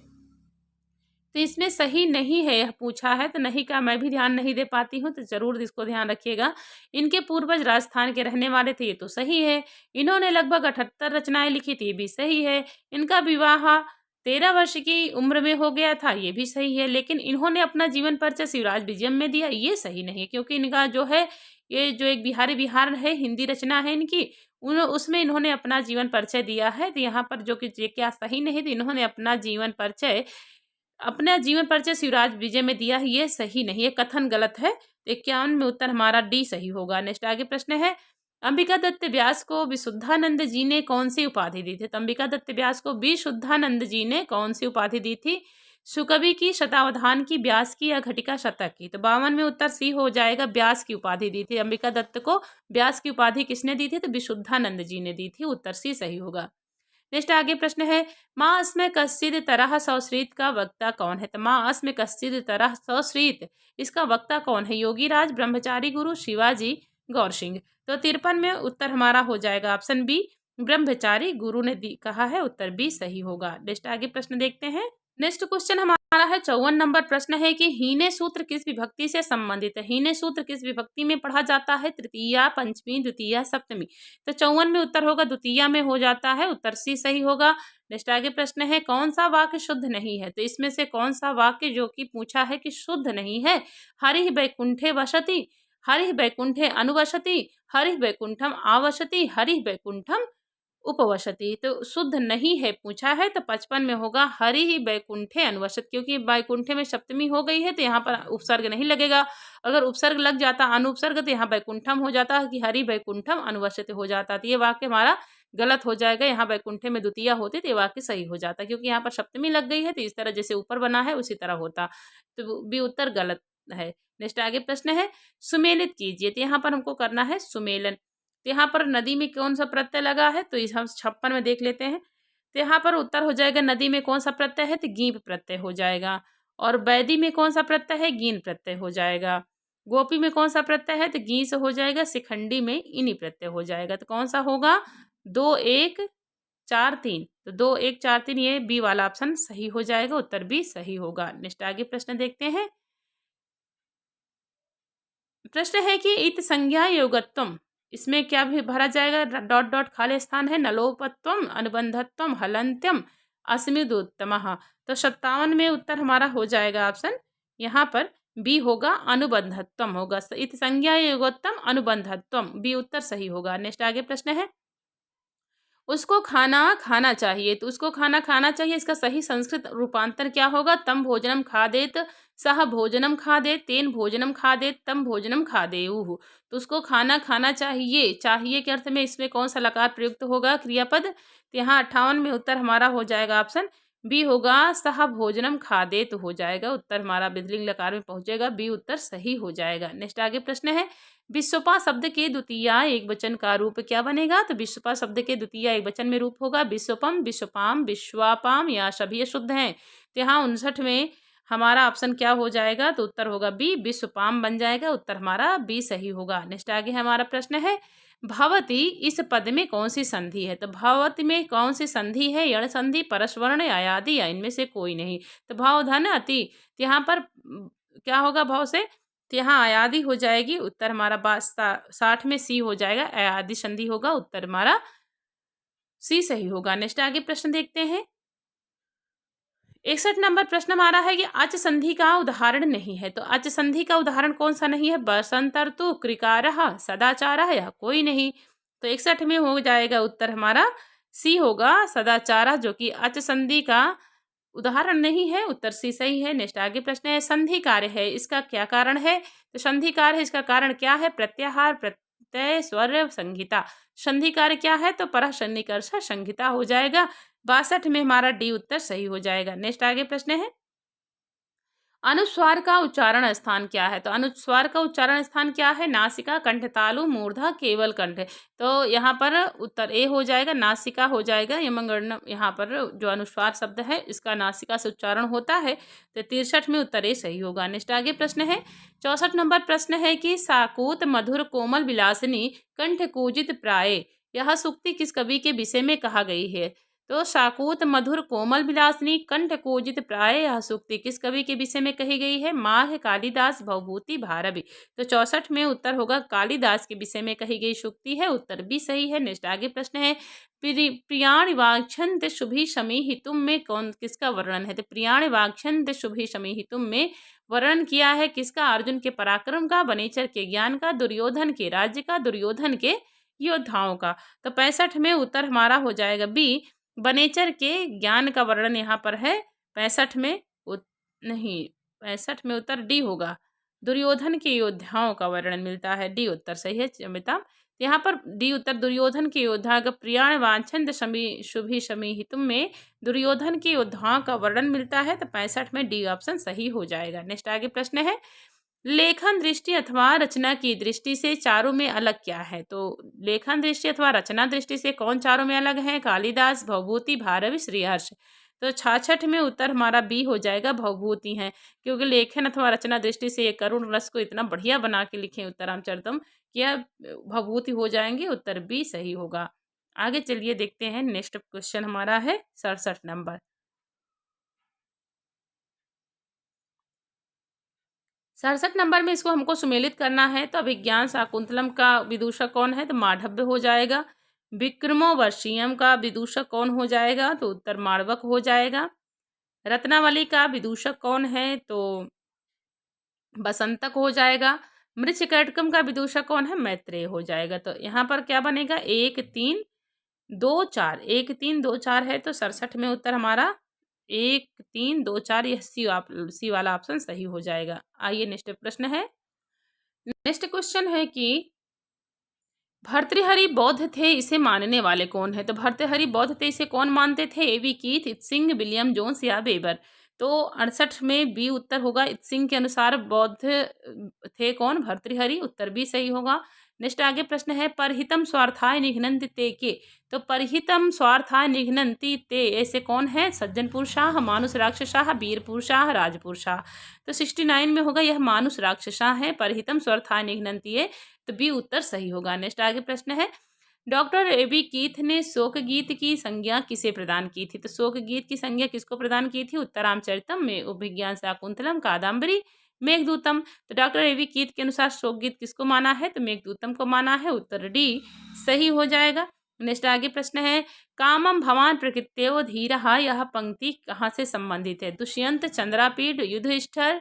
तो इसमें सही नहीं है यह पूछा है, तो नहीं का मैं भी ध्यान नहीं दे पाती हूँ, तो जरूर इसको ध्यान रखिएगा। इनके पूर्वज राजस्थान के रहने वाले थे, ये तो सही है। इन्होंने लगभग 78 रचनाएं लिखी थी, ये भी सही है। इनका विवाह 13 वर्ष की उम्र में हो गया था, ये भी सही है। लेकिन इन्होंने अपना जीवन परिचय शिवराज विजयम में दिया, ये सही नहीं है, क्योंकि इनका जो है ये जो एक बिहारी बिहार है, हिंदी रचना है इनकी, उसमें इन्होंने अपना जीवन परिचय दिया है। तो यहाँ पर जो कि ये क्या सही नहीं, तो इन्होंने अपना जीवन परिचय शिवराज विजय में दिया है, ये सही नहीं है, कथन गलत है। 51 में उत्तर हमारा डी सही होगा। नेक्स्ट आगे प्रश्न है, अंबिका दत्त व्यास को विशुद्धानंद जी ने कौन सी उपाधि दी थी? तो अंबिका दत्त व्यास को विशुद्धानंद जी ने कौन सी उपाधि दी थी? सुकवि की, शतावधान की, व्यास की या घटिका शतक की। तो 52 में उत्तर सी हो जाएगा, व्यास की उपाधि दी थी। अंबिका दत्त को व्यास की उपाधि किसने दी थी? तो विशुद्धानंद जी ने दी थी, उत्तर सी सही होगा। नेक्स्ट आगे प्रश्न है, माँ अस्म कश्चिद तरह सौश्रित का वक्ता कौन है? तो माँ अस्म कश्चिद तरह सौश्रित, इसका वक्ता कौन है? योगीराज, ब्रह्मचारी गुरु, शिवाजी, गौर सिंह। तो 53 में उत्तर हमारा हो जाएगा ऑप्शन बी, ब्रह्मचारी गुरु ने कहा है, उत्तर बी सही होगा। नेक्स्ट आगे प्रश्न देखते हैं। नेक्स्ट क्वेश्चन हमारा है 54 नंबर प्रश्न है कि हीने सूत्र किस विभक्ति से संबंधित है? हीने सूत्र किस विभक्ति में पढ़ा जाता है? तृतीया, पंचमी, द्वितीया, सप्तमी। तो 54 में उत्तर होगा द्वितीया में हो जाता है, उत्तर सी सही होगा। नेक्स्ट आगे प्रश्न है, कौन सा वाक्य शुद्ध नहीं है? तो इसमें से कौन सा वाक्य जो कि पूछा है कि शुद्ध नहीं है? हरिः वैकुंठे वसति, हरिः वैकुंठे अनुवसति, हरिः वैकुंठम आवसति, हरिः वैकुंठम उपवसति। तो शुद्ध नहीं है पूछा है, तो 55 में होगा हरि ही वैकुंठे अनुवसत, क्योंकि वैकुंठे में सप्तमी हो गई है, तो यहाँ पर उपसर्ग नहीं लगेगा। अगर उपसर्ग लग जाता अनुपसर्ग, तो यहाँ वैकुंठम हो जाता कि हरि वैकुंठम अनुवसत हो जाता। तो ये वाक्य हमारा गलत हो जाएगा, यहाँ वैकुंठे में द्वितीया होती तो ये वाक्य सही हो जाता, क्योंकि यहाँ पर सप्तमी लग गई है, तो इस तरह जैसे ऊपर बना है उसी तरह होता, तो भी उत्तर गलत है। नेक्स्ट आगे प्रश्न है, सुमेलित कीजिए। तो यहाँ पर हमको करना है सुमेलन। तो यहाँ पर नदी में कौन सा प्रत्यय लगा है? तो इस हम 56 में देख लेते हैं। तो यहाँ पर उत्तर हो जाएगा, नदी में कौन सा प्रत्यय है? तो गीप प्रत्यय हो जाएगा। और बैदी में कौन सा प्रत्यय है? गीन प्रत्यय हो जाएगा। गोपी में कौन सा प्रत्यय है? तो गी से हो जाएगा। शिखंडी में इनी प्रत्यय हो जाएगा। तो कौन सा होगा? 2 1 4 3। तो 2 1 4 3 ये बी वाला ऑप्शन सही हो जाएगा, उत्तर बी सही होगा। नेक्स्ट आगे प्रश्न देखते हैं। प्रश्न है कि इत संज्ञा योगत्वम, इसमें क्या भी भरा जाएगा? डॉट डॉट खाली स्थान है। नलोपत्वम, अनुबंधत्वम, हलंत्यम, अस्मिदुत्तमः। तो 57 में उत्तर हमारा हो जाएगा ऑप्शन यहाँ पर बी होगा, अनुबंधत्वम होगा। इत संज्ञा योगोत्तम अनुबंधत्वम, बी उत्तर सही होगा। नेक्स्ट आगे प्रश्न है, उसको खाना खाना चाहिए। तो उसको खाना खाना चाहिए, इसका सही संस्कृत रूपांतर क्या होगा? तम भोजनम खादेत, सह भोजनम खादेत, तेन भोजनम खादेत, तम भोजनम खादेयुः। तो उसको खाना खाना चाहिए, चाहिए के अर्थ में इसमें कौन सा लकार प्रयुक्त होगा? क्रियापद। तो यहाँ 58 में उत्तर हमारा हो जाएगा ऑप्शन बी होगा, सह भोजनम खादेत हो जाएगा, उत्तर हमारा विधिलिंग लकार में पहुंचेगा, बी उत्तर सही हो जाएगा। नेक्स्ट आगे प्रश्न है, विश्वपा शब्द के द्वितीया एक वचन का रूप क्या बनेगा? तो विश्वपा शब्द के द्वितीया एक वचन में रूप होगा विश्वपम, विश्वपाम, विश्वापाम या सभी शुद्ध हैं। तो यहाँ 59 में हमारा ऑप्शन क्या हो जाएगा? तो उत्तर होगा बी, विश्वपाम बन जाएगा, उत्तर हमारा बी सही होगा। नेक्स्ट आगे हमारा प्रश्न है, भवती इस पद में कौन सी संधि है? तो भवती में कौन सी संधि है? यण संधि, परस्वर्ण, आयादि या इनमें से कोई नहीं। तो भाव धन अति, यहाँ पर क्या होगा? भाव से तो यहाँ अयादि हो जाएगी, उत्तर हमारा 60 में सी हो जाएगा, अयादि संधि होगा, उत्तर हमारा सी सही होगा। नेक्स्ट आगे प्रश्न देखते हैं। 61 नंबर प्रश्न हमारा है कि अच संधि का उदाहरण नहीं है। तो अच संधि का उदाहरण कौन सा नहीं है? बसंत ऋतु, कृकारः, सदाचारः या कोई नहीं। तो 61 में हो जाएगा उत्तर हमारा सी होगा, सदाचारः, जो कि अच संधि का उदाहरण नहीं है, उत्तर सी सही है। नेक्स्ट आगे प्रश्न है, संधि कार्य है, इसका क्या कारण है? तो संधि कार्य है, इसका कारण क्या है? प्रत्याहार, प्रत्यय, स्वर, संहिता। संधि कार्य क्या है? तो परः सन्निकर्ष संहिता हो जाएगा। 62 में हमारा डी उत्तर सही हो जाएगा। नेक्स्ट आगे प्रश्न है, अनुस्वार का उच्चारण स्थान क्या है? तो अनुस्वार का उच्चारण स्थान क्या है? नासिका, कंठ, तालु, मूर्धा, केवल कंठ। तो यहाँ पर उत्तर ए हो जाएगा, नासिका हो जाएगा। यमगण यहाँ पर जो अनुस्वार शब्द है इसका नासिका से उच्चारण होता है। तो 63 में उत्तर ए सही होगा। नेक्स्ट आगे प्रश्न है, 64 नंबर प्रश्न है कि साकूत मधुर कोमल विलासिनी कंठ कूजित प्राय, यह सूक्ति किस कवि के विषय में कहा गई है? तो साकूत मधुर कोमल विलासिनी कंठ कूजित प्राय, यह सूक्ति किस कवि के विषय में कही गई है? माघ, कालिदास, भवभूति, भारवी। तो 64 में उत्तर होगा कालिदास के विषय में कही गई सूक्ति है, उत्तर भी सही है। नेक्स्ट आगे प्रश्न है, प्रियाण वाक्षंत शुभि शमी हितुम में कौन किसका वर्णन है? तो प्रियाण वाक्षंत शुभि शमी हितुम में वर्णन किया है किसका? अर्जुन के पराक्रम का, बनेचर के ज्ञान का, दुर्योधन के राज्य का, दुर्योधन के योद्धाओं का। तो 65 में उत्तर हमारा हो जाएगा बी, बनेचर के ज्ञान का वर्णन यहाँ पर है। 65 में नहीं, 65 में उत्तर डी होगा, दुर्योधन के योद्धाओं का वर्णन मिलता है, डी उत्तर सही है चमिता। यहाँ पर डी उत्तर दुर्योधन के योद्धा का प्रियाण वांछंद शमी शुभि शमी हितुम में दुर्योधन के योद्धाओं का वर्णन मिलता है। तो 65 में डी ऑप्शन सही हो जाएगा। नेक्स्ट आगे प्रश्न है, लेखन दृष्टि अथवा रचना की दृष्टि से चारों में अलग क्या है? तो लेखन दृष्टि अथवा रचना दृष्टि से कौन चारों में अलग है? कालिदास, भवभूति, भारवी, श्रीहर्ष। तो 66 में उत्तर हमारा बी हो जाएगा, भवभूति हैं, क्योंकि लेखन अथवा रचना दृष्टि से एक करुण रस को इतना बढ़िया बना के लिखे उत्तरामचरितम कि यह भवभूति हो जाएंगे, उत्तर बी सही होगा। आगे चलिए देखते हैं, नेक्स्ट क्वेश्चन हमारा है 67 नंबर। 67 नंबर में इसको हमको सुमेलित करना है। तो अभिज्ञान शाकुंतलम का विदूषक कौन है? तो मांडव्य हो जाएगा। विक्रमोर्वशीयम का विदूषक कौन हो जाएगा? तो उत्तर माणवक हो जाएगा। रत्नावली का विदूषक कौन है? तो बसंतक हो जाएगा। मृच्छकटकम का विदूषक कौन है? मैत्रेय हो जाएगा। तो यहाँ पर क्या बनेगा? 1 3 2 4, 1 3 2 4 है, तो 67 में उत्तर हमारा 1 3 2 4, यह सी वाला ऑप्शन सही हो जाएगा। आइए नेक्स्ट प्रश्न है। नेक्स्ट क्वेश्चन है कि भर्तृहरि बौद्ध थे, इसे मानने वाले कौन है? तो भर्तृहरि बौद्ध थे, इसे कौन मानते थे? एवी कीथ, इत्सिंग, विलियम जोन्स या बेबर। तो 68 में बी उत्तर होगा, इत्सिंग के अनुसार बौद्ध थे कौन? भर्तृहरि, उत्तर भी सही होगा। नेक्स्ट आगे प्रश्न है, परहितम स्वार्थाय निघ्नन्ति ते के। तो परहितम स्वार्थाय निघ्नन्ति ते ऐसे कौन है? सज्जन पुरुषाः, मानुष राक्षसाः, वीर पुरुषाः, राजपुरुषाः। तो 69 में होगा, यह मानुष राक्षसा है, परहितम स्वार्थाय निघ्नन्ति है, तो बी उत्तर सही होगा। नेक्स्ट आगे प्रश्न है, डॉक्टर एबी कीथ ने शोक गीत की संज्ञा किसे प्रदान की थी? तो शोक गीत की संज्ञा किसको प्रदान की थी? उत्तरामचरितम में, उपविज्ञान शाकुंतलम, कादम्बरी, मेघदूतम। तो डॉक्टर एबी कीथ के अनुसार शोक गीत किसको माना है? तो मेघदूतम को माना है, उत्तर डी सही हो जाएगा। नेक्स्ट आगे प्रश्न है, कामम भवान प्रकृत्यो धीरः, यह पंक्ति कहाँ से संबंधित है? दुष्यंत, चंद्रापीठ, युधिष्ठिर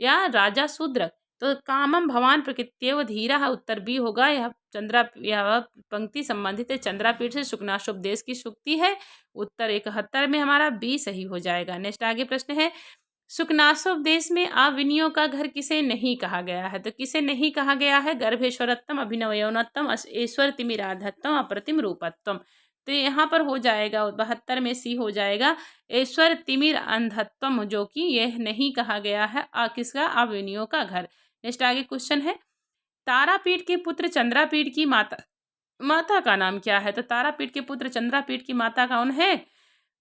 या राजा शूद्र। तो कामम भवान प्रकृत्यव धीरः, उत्तर बी होगा। यह पंक्ति संबंधित है चंद्रापीठ से, शुकनाशोपदेश की सूक्ति है, उत्तर 71 में हमारा बी सही हो जाएगा। नेक्स्ट आगे प्रश्न है, शुकनाशोपदेश में अविनियों का घर किसे नहीं कहा गया है? तो किसे नहीं कहा गया है? गर्भेश्वरत्तम, अभिनव यौनत्तम, ऐश्वर तिमिराधत्तम, अप्रतिम रूपत्तम। तो यहाँ पर हो जाएगा 72 में सी हो जाएगा, ऐश्वर तिमिर अंधत्वम, जो कि यह नहीं कहा गया है किसका? अविनियों का घर। नेक्स्ट आगे क्वेश्चन है, तारापीठ के पुत्र चंद्रापीठ की माता माता का नाम क्या है? तो तारापीठ के पुत्र चंद्रापीठ की माता कौन है?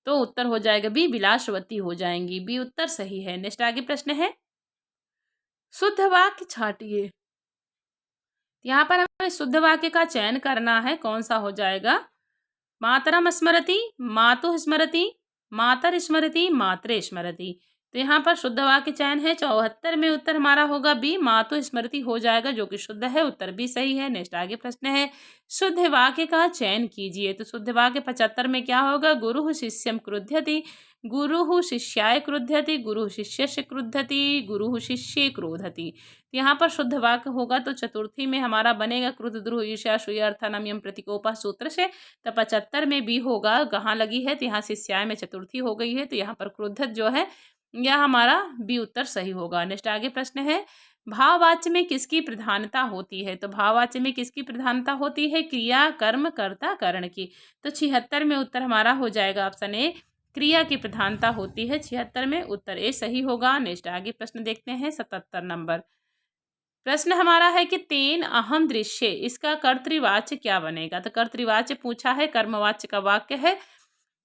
तो उत्तर हो जाएगा बी, विलासवती हो जाएंगी, बी उत्तर सही है। नेक्स्ट आगे प्रश्न है, शुद्ध वाक्य छांटिए। यहाँ पर हमें शुद्ध वाक्य का चयन करना है, कौन सा हो जाएगा? मातरम स्मरति, मातुः स्मरति, मातर स्मरति, मात्रे स्मरति। तो यहाँ पर शुद्ध वाक्य चयन है। 74 में उत्तर हमारा होगा बी, मातु स्मृति हो जाएगा, जो कि शुद्ध है, उत्तर भी सही है। नेक्स्ट आगे प्रश्न है, शुद्ध वाक्य का चयन कीजिए। तो शुद्ध वाक्य 75 में क्या होगा, गुरु शिष्यम क्रुध्यति, गुरु शिष्याय क्रुध्यति, गुरु शिष्यस्य क्रुद्धति, गुरु शिष्ये क्रोधति। तो यहाँ पर शुद्ध वाक्य होगा तो चतुर्थी में हमारा बनेगा क्रुद्ध द्रोह ईर्ष्या सूय अर्थानम प्रतिकोपा सूत्र से। तो 75 में बी होगा, कहाँ लगी है, तो यहाँ शिष्याय में चतुर्थी हो गई है, तो यहाँ पर क्रुद्धत जो है यह हमारा बी उत्तर सही होगा। नेक्स्ट आगे प्रश्न है, भाववाच्य में किसकी प्रधानता होती है। तो भाववाच्य में किसकी प्रधानता होती है, क्रिया कर्म कर्ता करण की। तो 76 में उत्तर हमारा हो जाएगा ऑप्शन ए, क्रिया की प्रधानता होती है 76 में, उत्तर ए सही होगा। नेक्स्ट आगे प्रश्न देखते हैं 77 नंबर प्रश्न हमारा है कि तेन अहम दृश्य, इसका कर्तृवाच्य क्या बनेगा। तो कर्तृवाच्य पूछा है, कर्मवाच्य का वाक्य है।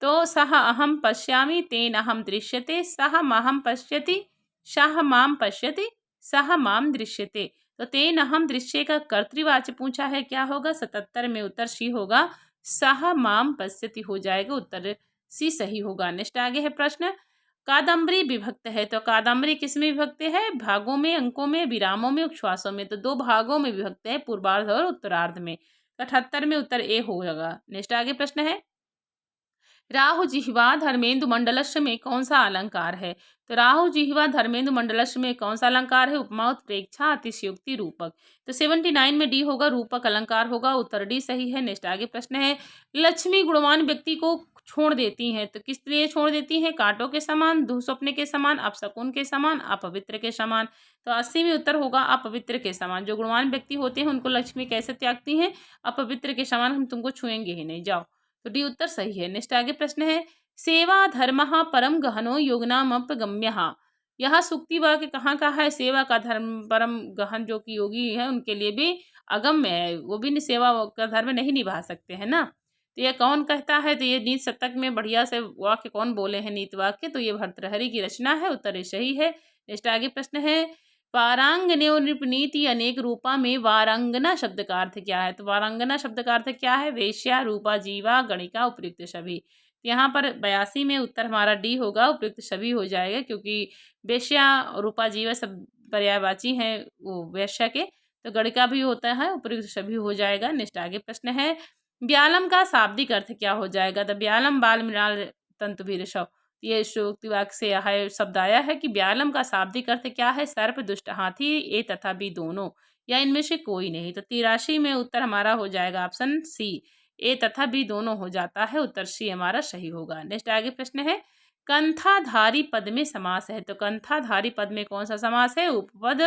तो सह अहम पश्यामि, तेन अहम दृश्यते, सह माहम पश्यति, सह माम पश्यति, सह माम दृश्यते। तो तेन अहम दृश्य का कर्तृवाच्य पूछा है, क्या होगा, 77 में उत्तर सी होगा, सह माम पश्यति हो जाएगा, उत्तर सी सही होगा। नेक्स्ट आगे है प्रश्न, कादम्बरी विभक्त है। तो कादम्बरी किस में विभक्त है, भागों में, अंकों में, विरामों में, उच्छ्वासों में। तो 2 भागों में विभक्त है, पूर्वार्ध और उत्तरार्ध में। 78 में उत्तर ए होगा। नेक्स्ट आगे प्रश्न है, राहु जिह्वा धर्मेंदु मंडलस्य में कौन सा अलंकार है। तो राहु जिह्वा धर्मेंदु मंडलस्य में कौन सा अलंकार है, उपमा उत्प्रेक्षा अतिशयोक्ति रूपक। तो 79 में डी होगा, रूपक अलंकार होगा, उत्तर डी सही है। नेक्स्ट आगे प्रश्न है, लक्ष्मी गुणवान व्यक्ति को छोड़ देती हैं। तो किस लिए छोड़ देती हैं, कांटों के समान, दुःस्वप्न के समान, अपशकुन के समान, अपवित्र के समान। तो 80 में उत्तर होगा अपवित्र के समान। जो गुणवान व्यक्ति होते हैं उनको लक्ष्मी कैसे त्यागती हैं, अपवित्र के समान, हम तुमको छुएंगे ही नहीं, जाओ। तो डी उत्तर सही है। नेक्स्ट आगे प्रश्न है, सेवा धर्म परम गहनो योगिनामपगम्य। यह सूक्ति वाक्य कहाँ का है, सेवा का धर्म परम गहन जो कि योगी है उनके लिए भी अगम्य है, वो भी सेवा का धर्म नहीं निभा सकते हैं ना। तो ये कौन कहता है, तो ये नीत शतक में बढ़िया से वाक्य कौन बोले हैं नीत वाक्य, तो ये भर्तृहरि की रचना है, उत्तर सही है। नेक्स्ट आगे प्रश्न है, वारांगने नृपनीति अनेक रूपा में वारांगना शब्द का अर्थ क्या है। तो वारांगना शब्द का अर्थ क्या है, वेश्या, रूपा, जीवा, गणिका, उपयुक्त सभी। तो यहाँ पर 82 में उत्तर हमारा डी होगा, उपयुक्त सभी हो जाएगा, क्योंकि वेश्या, रूपा, जीवा सब पर्यायवाची हैं वो वेश्या के, तो गणिका भी होता है, उपयुक्त सभी हो जाएगा। नेक्स्ट आगे प्रश्न है, व्यालम का शाब्दिक अर्थ क्या हो जाएगा। तो व्यालम बाल मृणाल तंतु भी ऋषभ। ये सूक्ति वाक्य से यह शब्द आया है कि व्यालम का शाब्दिक अर्थ क्या है, सर्प, दुष्ट, हाथी, ए तथा बी दोनों, या इनमें से कोई नहीं। तो 83 में उत्तर हमारा हो जाएगा ऑप्शन सी, ए तथा बी दोनों हो जाता है, उत्तर सी हमारा सही होगा। नेक्स्ट आगे प्रश्न है, कंथाधारी पद में समास है। तो कंथाधारी पद में कौन सा समास है, उपपद,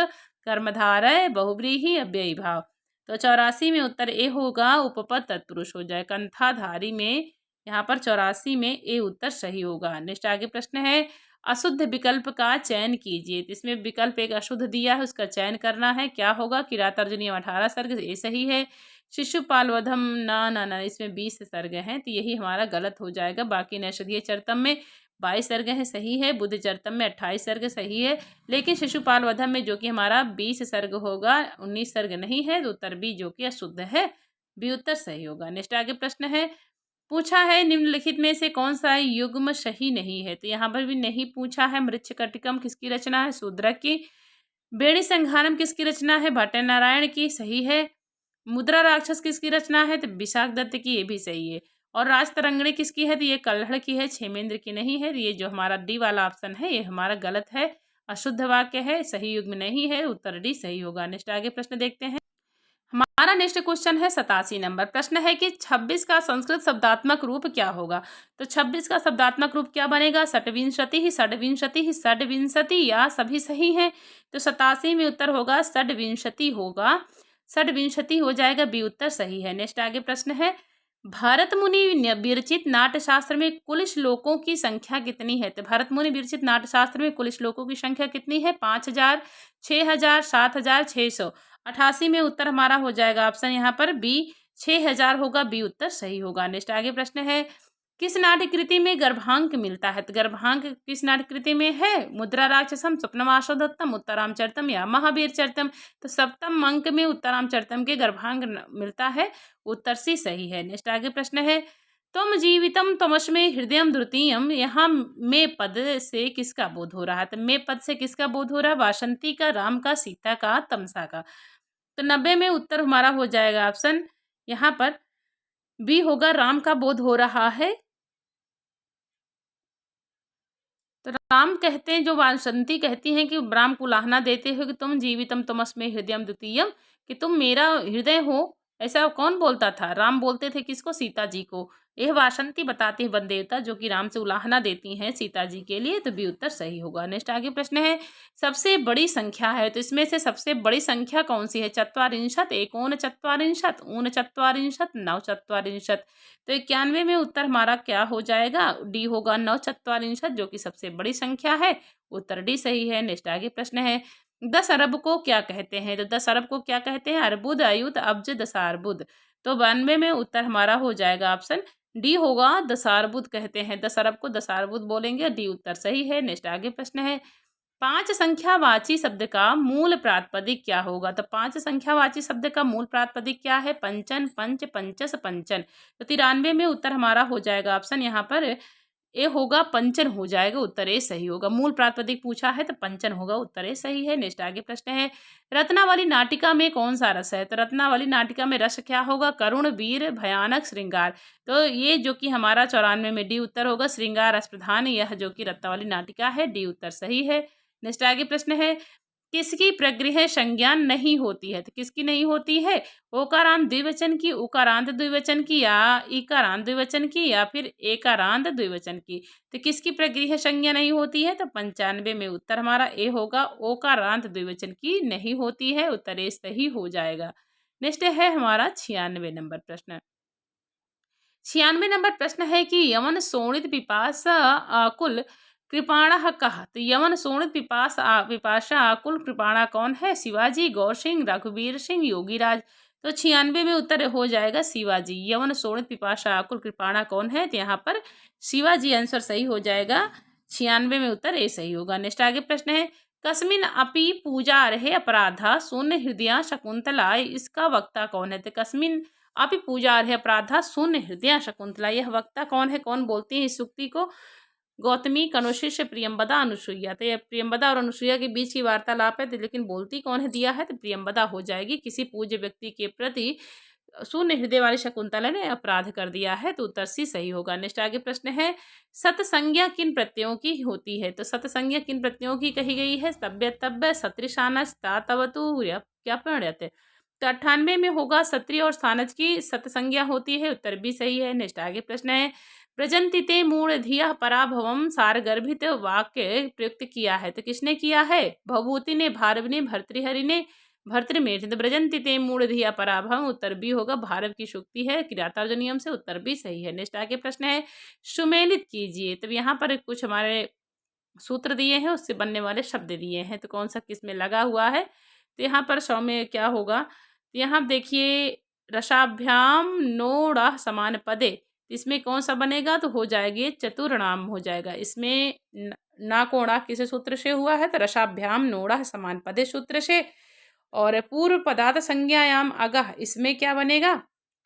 कर्मधारय, बहुव्रीहि, अव्ययी भाव। तो 84 में उत्तर ए होगा, उपपद तत्पुरुष हो जाए, कंथाधारी में यहाँ पर 84 में ए उत्तर सही होगा। नेक्स्ट आगे प्रश्न है, अशुद्ध विकल्प का चयन कीजिए। इसमें विकल्प एक अशुद्ध दिया है, उसका चयन करना है, क्या होगा, किरातार्जुनीय 18 सर्ग, ये सही है। शिशुपाल वधम ना इसमें 20 सर्ग हैं, तो यही हमारा गलत हो जाएगा। बाकी नैषधीय चरितम में 22 सर्ग हैं, सही है। बुद्ध चरितम में 28 सर्ग सही है, लेकिन शिशुपाल वधम में जो कि हमारा 20 सर्ग होगा, 19 सर्ग नहीं है, तो उत्तर बी जो कि अशुद्ध है, बी उत्तर सही होगा। नेक्स्ट आगे प्रश्न है, पूछा है निम्नलिखित में से कौन सा युग्म सही नहीं है। तो यहाँ पर भी नहीं पूछा है, मृच्छकटिकम किसकी रचना है, शूद्रक की। बेणी संहारम किसकी रचना है, भट्टनारायण की, सही है। मुद्रा राक्षस किसकी रचना है, तो विशाख दत्त की, ये भी सही है। और राजतरंगिणी किसकी है, तो ये कल्हड़ की है, क्षेमेंद्र की नहीं है। ये जो हमारा डी वाला ऑप्शन है ये हमारा गलत है, अशुद्ध वाक्य है, सही युग्म नहीं है, उत्तर डी सही होगा। नेक्स्ट आगे प्रश्न देखते हैं, हमारा नेक्स्ट क्वेश्चन है 87 नंबर प्रश्न है कि 26 का संस्कृत शब्दात्मक रूप क्या होगा। तो 26 का शब्दात्मक रूप क्या बनेगा, षड्विंशति ही, षड्विंशति ही, षड्विंशति, या सभी सही हैं। तो 87 में उत्तर होगा षड्विंशति होगा, षड्विंशति हो जाएगा, बी उत्तर सही है। नेक्स्ट आगे प्रश्न है, भरत मुनि विरचित नाट्यशास्त्र में कुल श्लोकों की संख्या कितनी है। तो भरत मुनि विरचित नाट्यशास्त्र में कुल श्लोकों की संख्या कितनी है, 5000, 6000, 7600। 88 में उत्तर हमारा हो जाएगा ऑप्शन यहाँ पर बी, 6000 होगा, बी उत्तर सही होगा। नेक्स्ट आगे प्रश्न है, किस नाट्यकृति में गर्भांक मिलता है। तो गर्भांक किस नाट्यकृति में है, मुद्रा राक्षसम, स्वप्नवासोदत्तम, उत्तरामचरितम, या महावीर चरितम। तो सप्तम अंक में उत्तरामचरितम के गर्भांक मिलता है, उत्तर सी सही है। नेक्स्ट आगे प्रश्न है, त्वम जीवितम तमस्मे हृदयम द्वितीयम, यहाँ में पद से किसका बोध हो रहा है? तो में पद से किसका बोध हो रहा है? वासंती का, राम का, सीता का, तमसा का। तो 90 में उत्तर हमारा हो जाएगा ऑप्शन यहाँ पर बी होगा, राम का बोध हो रहा है। तो राम कहते हैं, जो वासंती कहती हैं कि राम को उलाहना देते हो कि तुम जीवितम तमस्मे हृदयम द्वितीयम, कि तुम मेरा हृदय हो। ऐसा कौन बोलता था? राम बोलते थे किसको? सीता जी को। यह वासंती बताती है वन देवता, जो कि राम से उलाहना देती हैं सीता जी के लिए। तो बी उत्तर सही होगा। नेक्स्ट आगे प्रश्न है, सबसे बड़ी संख्या है, तो इसमें से सबसे बड़ी संख्या कौन सी है? चत्वारिंशत, एकोन चत्वारिंशत, ऊन चत्वारिंशत, नव चत्वारिंशत। तो 91 में उत्तर हमारा क्या हो जाएगा? डी होगा, नव चत्वारिंशत, जो कि सबसे बड़ी संख्या है। उत्तर डी सही है। नेक्स्ट आगे प्रश्न है, 10 अरब को क्या कहते हैं? तो 10 अरब को क्या कहते हैं? अर्बुद, अयुत, अब्ज, दशार्बुद। तो 92 में उत्तर हमारा हो जाएगा ऑप्शन डी होगा, दशार्बुद कहते हैं। 10 अरब को दशार्बुद बोलेंगे। डी उत्तर सही है। नेक्स्ट आगे प्रश्न है, 5 संख्यावाची शब्द का मूल प्रातिपदिक क्या होगा? तो 5 संख्यावाची शब्द का मूल प्रातिपदिक क्या है? पंचन, पंच, पंचस, पंचन। तो 93 में उत्तर हमारा हो जाएगा ऑप्शन यहाँ पर ए होगा, पंचन हो जाएगा। उत्तर ए सही होगा। मूल प्रातिपदिक पूछा है तो पंचन होगा। उत्तर ए सही है। नेक्स्ट आगे प्रश्न है, रत्नावली नाटिका में कौन सा रस है? तो रत्नावली नाटिका में रस क्या होगा? करुण, वीर, भयानक, श्रृंगार। तो ये जो कि हमारा 94 में डी उत्तर होगा, श्रृंगार रस प्रधान, यह जो कि रत्नावली नाटिका है। डी उत्तर सही है। नेक्स्ट आगे प्रश्न है, किसकी प्रगृह संज्ञा नहीं होती है? तो किसकी नहीं होती है? ओकारांत द्विवचन की, उकारांत द्विवचन की, या इकारांत द्विवचन की, या फिर एकारांत द्विवचन की। तो किसकी प्रगृह संज्ञा नहीं होती है? तो 95 में उत्तर हमारा ए होगा, ओकारांत द्विवचन की नहीं होती है। उत्तर ए सही हो जाएगा। नेक्स्ट है हमारा 96 नंबर प्रश्न। 96 नंबर प्रश्न है कि यमन शोणित पिपासा आकुल कृपाणः कहा? तो यमन शोणित पिपासा आकुल कृपाणा कौन है? शिवाजी, गौर सिंह, रघुवीर सिंह, योगीराज। तो 96 में उत्तर हो जाएगा शिवाजी। यमन शोणित पिपासा आकुल कृपाणा कौन है? तो यहाँ पर शिवाजी आंसर सही हो जाएगा। 96 में उत्तर ए सही होगा। नेक्स्ट आगे प्रश्न है, कस्मिन अपि पूजा रहे अपराधा शून्य हृदय शकुंतला, इसका वक्ता कौन है? तो कस्मिन आप ही पूजा है अपराधा शून्य हृदय शकुंतला, यह वक्ता कौन है? कौन बोलती है इस सूक्ति को? गौतमी, कनुशिष्य, प्रियंवदा, अनुसुईया। तो यह प्रियंवदा और अनुसुईया के बीच की वार्तालाप है, तो लेकिन बोलती कौन है दिया है? तो प्रियंवदा हो जाएगी। किसी पूज्य व्यक्ति के प्रति शून्य हृदय वाली शकुंतला ने अपराध कर दिया है। तो उत्तर सी सही होगा। नेक्स्ट आगे प्रश्न है, सतसंज्ञा किन प्रत्ययों की होती है? तो सतसंज्ञा किन प्रत्ययों की कही गई है? सभ्य, तब्य, सत्रिशानस, तातवतु, क्या प्रणयते। तो 98 में होगा, सत्रि और स्थानज की सतसंज्ञा होती है। उत्तर भी सही है। नेक्स्ट आगे प्रश्न है, प्रजंतिते मूढ़ धिया पराभवम सारगर्भित वाक्य प्रयुक्त किया है? तो किसने किया है? भवभूति ने, भारव ने, भर्तृहरि ने, भर्तृमेठ। तो प्रजंतिते मूढ़ धिया पराभवम, उत्तर भी होगा। भारव की शुक्ति है क्रियातार्ज नियम से। उत्तर भी सही है। नेक्स्ट आगे प्रश्न है, सुमेलित कीजिए। तो यहाँ पर कुछ हमारे सूत्र दिए हैं, उससे बनने वाले शब्द दिए हैं, तो कौन सा किस में लगा हुआ है? तो यहाँ पर सौ में क्या होगा? तो यहाँ देखिए, रसाभ्याम नोड़ा समान पदे, इसमें कौन सा बनेगा? तो हो जाएगी चतुर्णाम हो जाएगा। इसमें ना कोणा किस सूत्र से हुआ है? तो रसाभ्याम नोड़ा समान पदे सूत्र से। और पूर्व पदार्थ संज्ञायाम अगह, इसमें क्या बनेगा?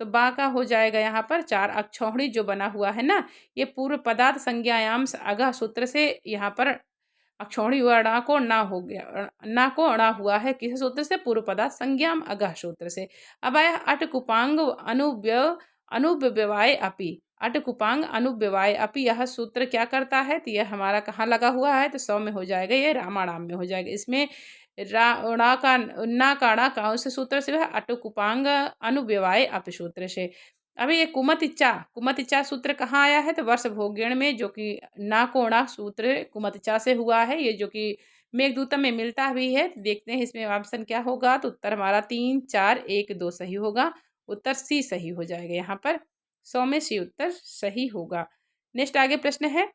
तो बा का हो जाएगा यहाँ पर चार अक्षौहिणी जो बना हुआ है ना, ये पूर्व पदार्थ संज्ञायाम से अगह सूत्र से यहाँ पर अक्षौहिणी हुआ, अणा को ना हो गया, ना को अणा हुआ है किस सूत्र से? पूर्व पदार्थ संज्ञाम अगह सूत्र से। अब आया अट कुपांग अनुव्यवाय अपि। अट कुपांग अनुव्यवाय अपि, यह सूत्र क्या करता है? तो यह हमारा कहाँ लगा हुआ है? तो 100 में हो जाएगा, ये रामाणाम में हो जाएगा। इसमें रा का ना काणा कौन से सूत्र से है? अट कुपांग अनुव्यवाय अपि सूत्र से। अभी ये कुमतिचा सूत्र कहाँ आया है? तो वर्ष भोग्यण में, जो कि ना कोणा सूत्र कुमतिचा से हुआ है, ये जो कि मेघदूतम में मिलता भी है। तो देखते हैं इसमें ऑप्शन क्या होगा। तो उत्तर हमारा 3, 4, 1, 2 सही होगा। उत्तर सी सही हो जाएगा। यहाँ पर 100 में सी उत्तर सही होगा। नेक्स्ट आगे प्रश्न है,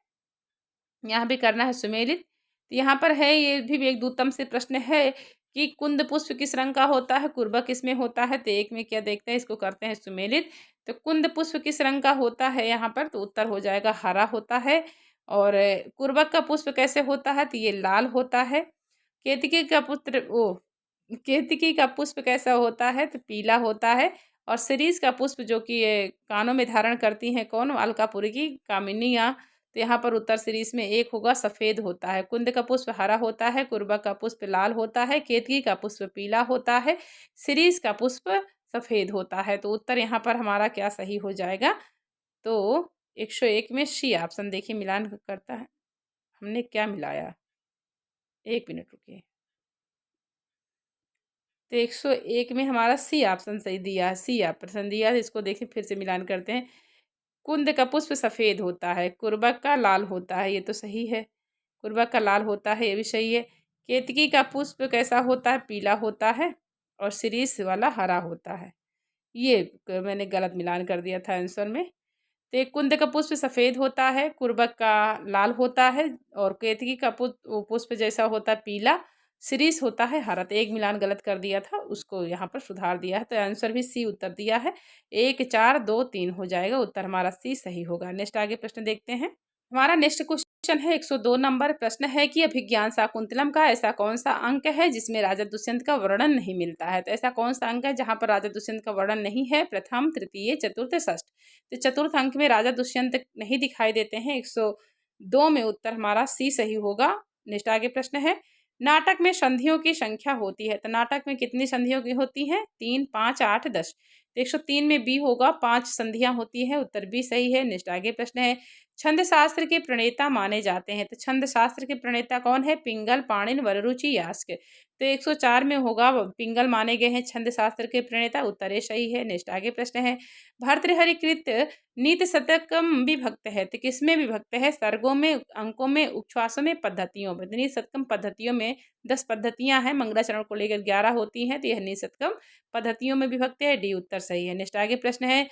यहाँ भी करना है सुमेलित। तो यहाँ पर है, ये भी मेघदूतम से प्रश्न है कि कुंद पुष्प किस रंग का होता है? कुर्बा किस में होता है? तो एक में क्या देखते हैं, इसको करते हैं सुमेलित। तो कुंद पुष्प किस रंग का होता है यहाँ पर? तो उत्तर हो जाएगा हरा होता है। और कुर्बक का पुष्प कैसे होता है? तो ये लाल होता है। केतकी का पुष्प कैसा होता है? तो पीला होता है। और शिरीष का पुष्प जो कि ये कानों में धारण करती हैं कौन? अलकापुरी की कामिनियाँ। तो यहाँ पर उत्तर शिरीष में एक होगा, सफ़ेद होता है। कुंद का पुष्प हरा होता है, कुरबक का पुष्प लाल होता है, केतकी का पुष्प पीला होता है, शिरीष का पुष्प सफ़ेद होता है। तो उत्तर यहाँ पर हमारा क्या सही हो जाएगा? तो 101 में सी ऑप्शन देखिए मिलान करता है। हमने क्या मिलाया? 1 मिनट रुकिए। तो 101 में हमारा सी ऑप्शन सही दिया है, सी ऑप्शन दिया है। इसको देखिए फिर से मिलान करते हैं। कुंद का पुष्प सफ़ेद होता है, कुरबक का लाल होता है, ये तो सही है। कुरबक का लाल होता है, ये भी सही है। केतकी का पुष्प कैसा होता है? पीला होता है। और शिरीष वाला हरा होता है। ये मैंने गलत मिलान कर दिया था आंसर में। तो एक कुंद का पुष्प सफ़ेद होता है, कुरबक का लाल होता है और केतकी का पुष्प जैसा होता है पीला, शिरीष होता है हरा। तो एक मिलान गलत कर दिया था, उसको यहाँ पर सुधार दिया है। तो आंसर भी सी उत्तर दिया है। 1 4 2 3 हो जाएगा, उत्तर हमारा सी सही होगा। नेक्स्ट आगे प्रश्न देखते हैं। हमारा नेक्स्ट क्वेश्चन है 102 नंबर प्रश्न है कि अभिज्ञान शाकुंतलम का ऐसा कौन सा अंक है जिसमें राजा दुष्यंत का वर्णन नहीं मिलता है? तो ऐसा कौन सा अंक है जहां पर राजा दुष्यंत का वर्णन नहीं है? प्रथम, तृतीय, चतुर्थ, षष्ठ। तो चतुर्थ अंक में राजा दुष्यंत नहीं दिखाई देते हैं। 102 में उत्तर हमारा सी सही होगा। नेक्स्ट आगे प्रश्न है, नाटक में संधियों की संख्या होती है। तो नाटक में कितनी संधियों की होती है? 3 5 8 10। तो 103 में बी होगा, 5 संधियां होती है, उत्तर बी सही है। नेक्स्ट आगे प्रश्न है, छंद शास्त्र के प्रणेता माने जाते हैं। तो छंद शास्त्र के प्रणेता कौन है? पिंगल, पाणिनि, वररुचि, यास्क। तो 104 में होगा, पिंगल माने गए हैं छंद शास्त्र के प्रणेता, उत्तर ए सही है। नेक्स्ट आगे प्रश्न है, भर्तृहरि कृत नीति शतकम विभक्त है। तो किसमें विभक्त है? सर्गों में, अंकों में, उच्छ्वासों में, पद्धतियों में। नीति शतकम पद्धतियों में 10 पद्धतियां हैं, मंगलाचरण को लेकर 11 होती हैं। तो यह नीति शतकम पद्धतियों में विभक्त है, डी उत्तर सही है। नेक्स्ट आगे प्रश्न है,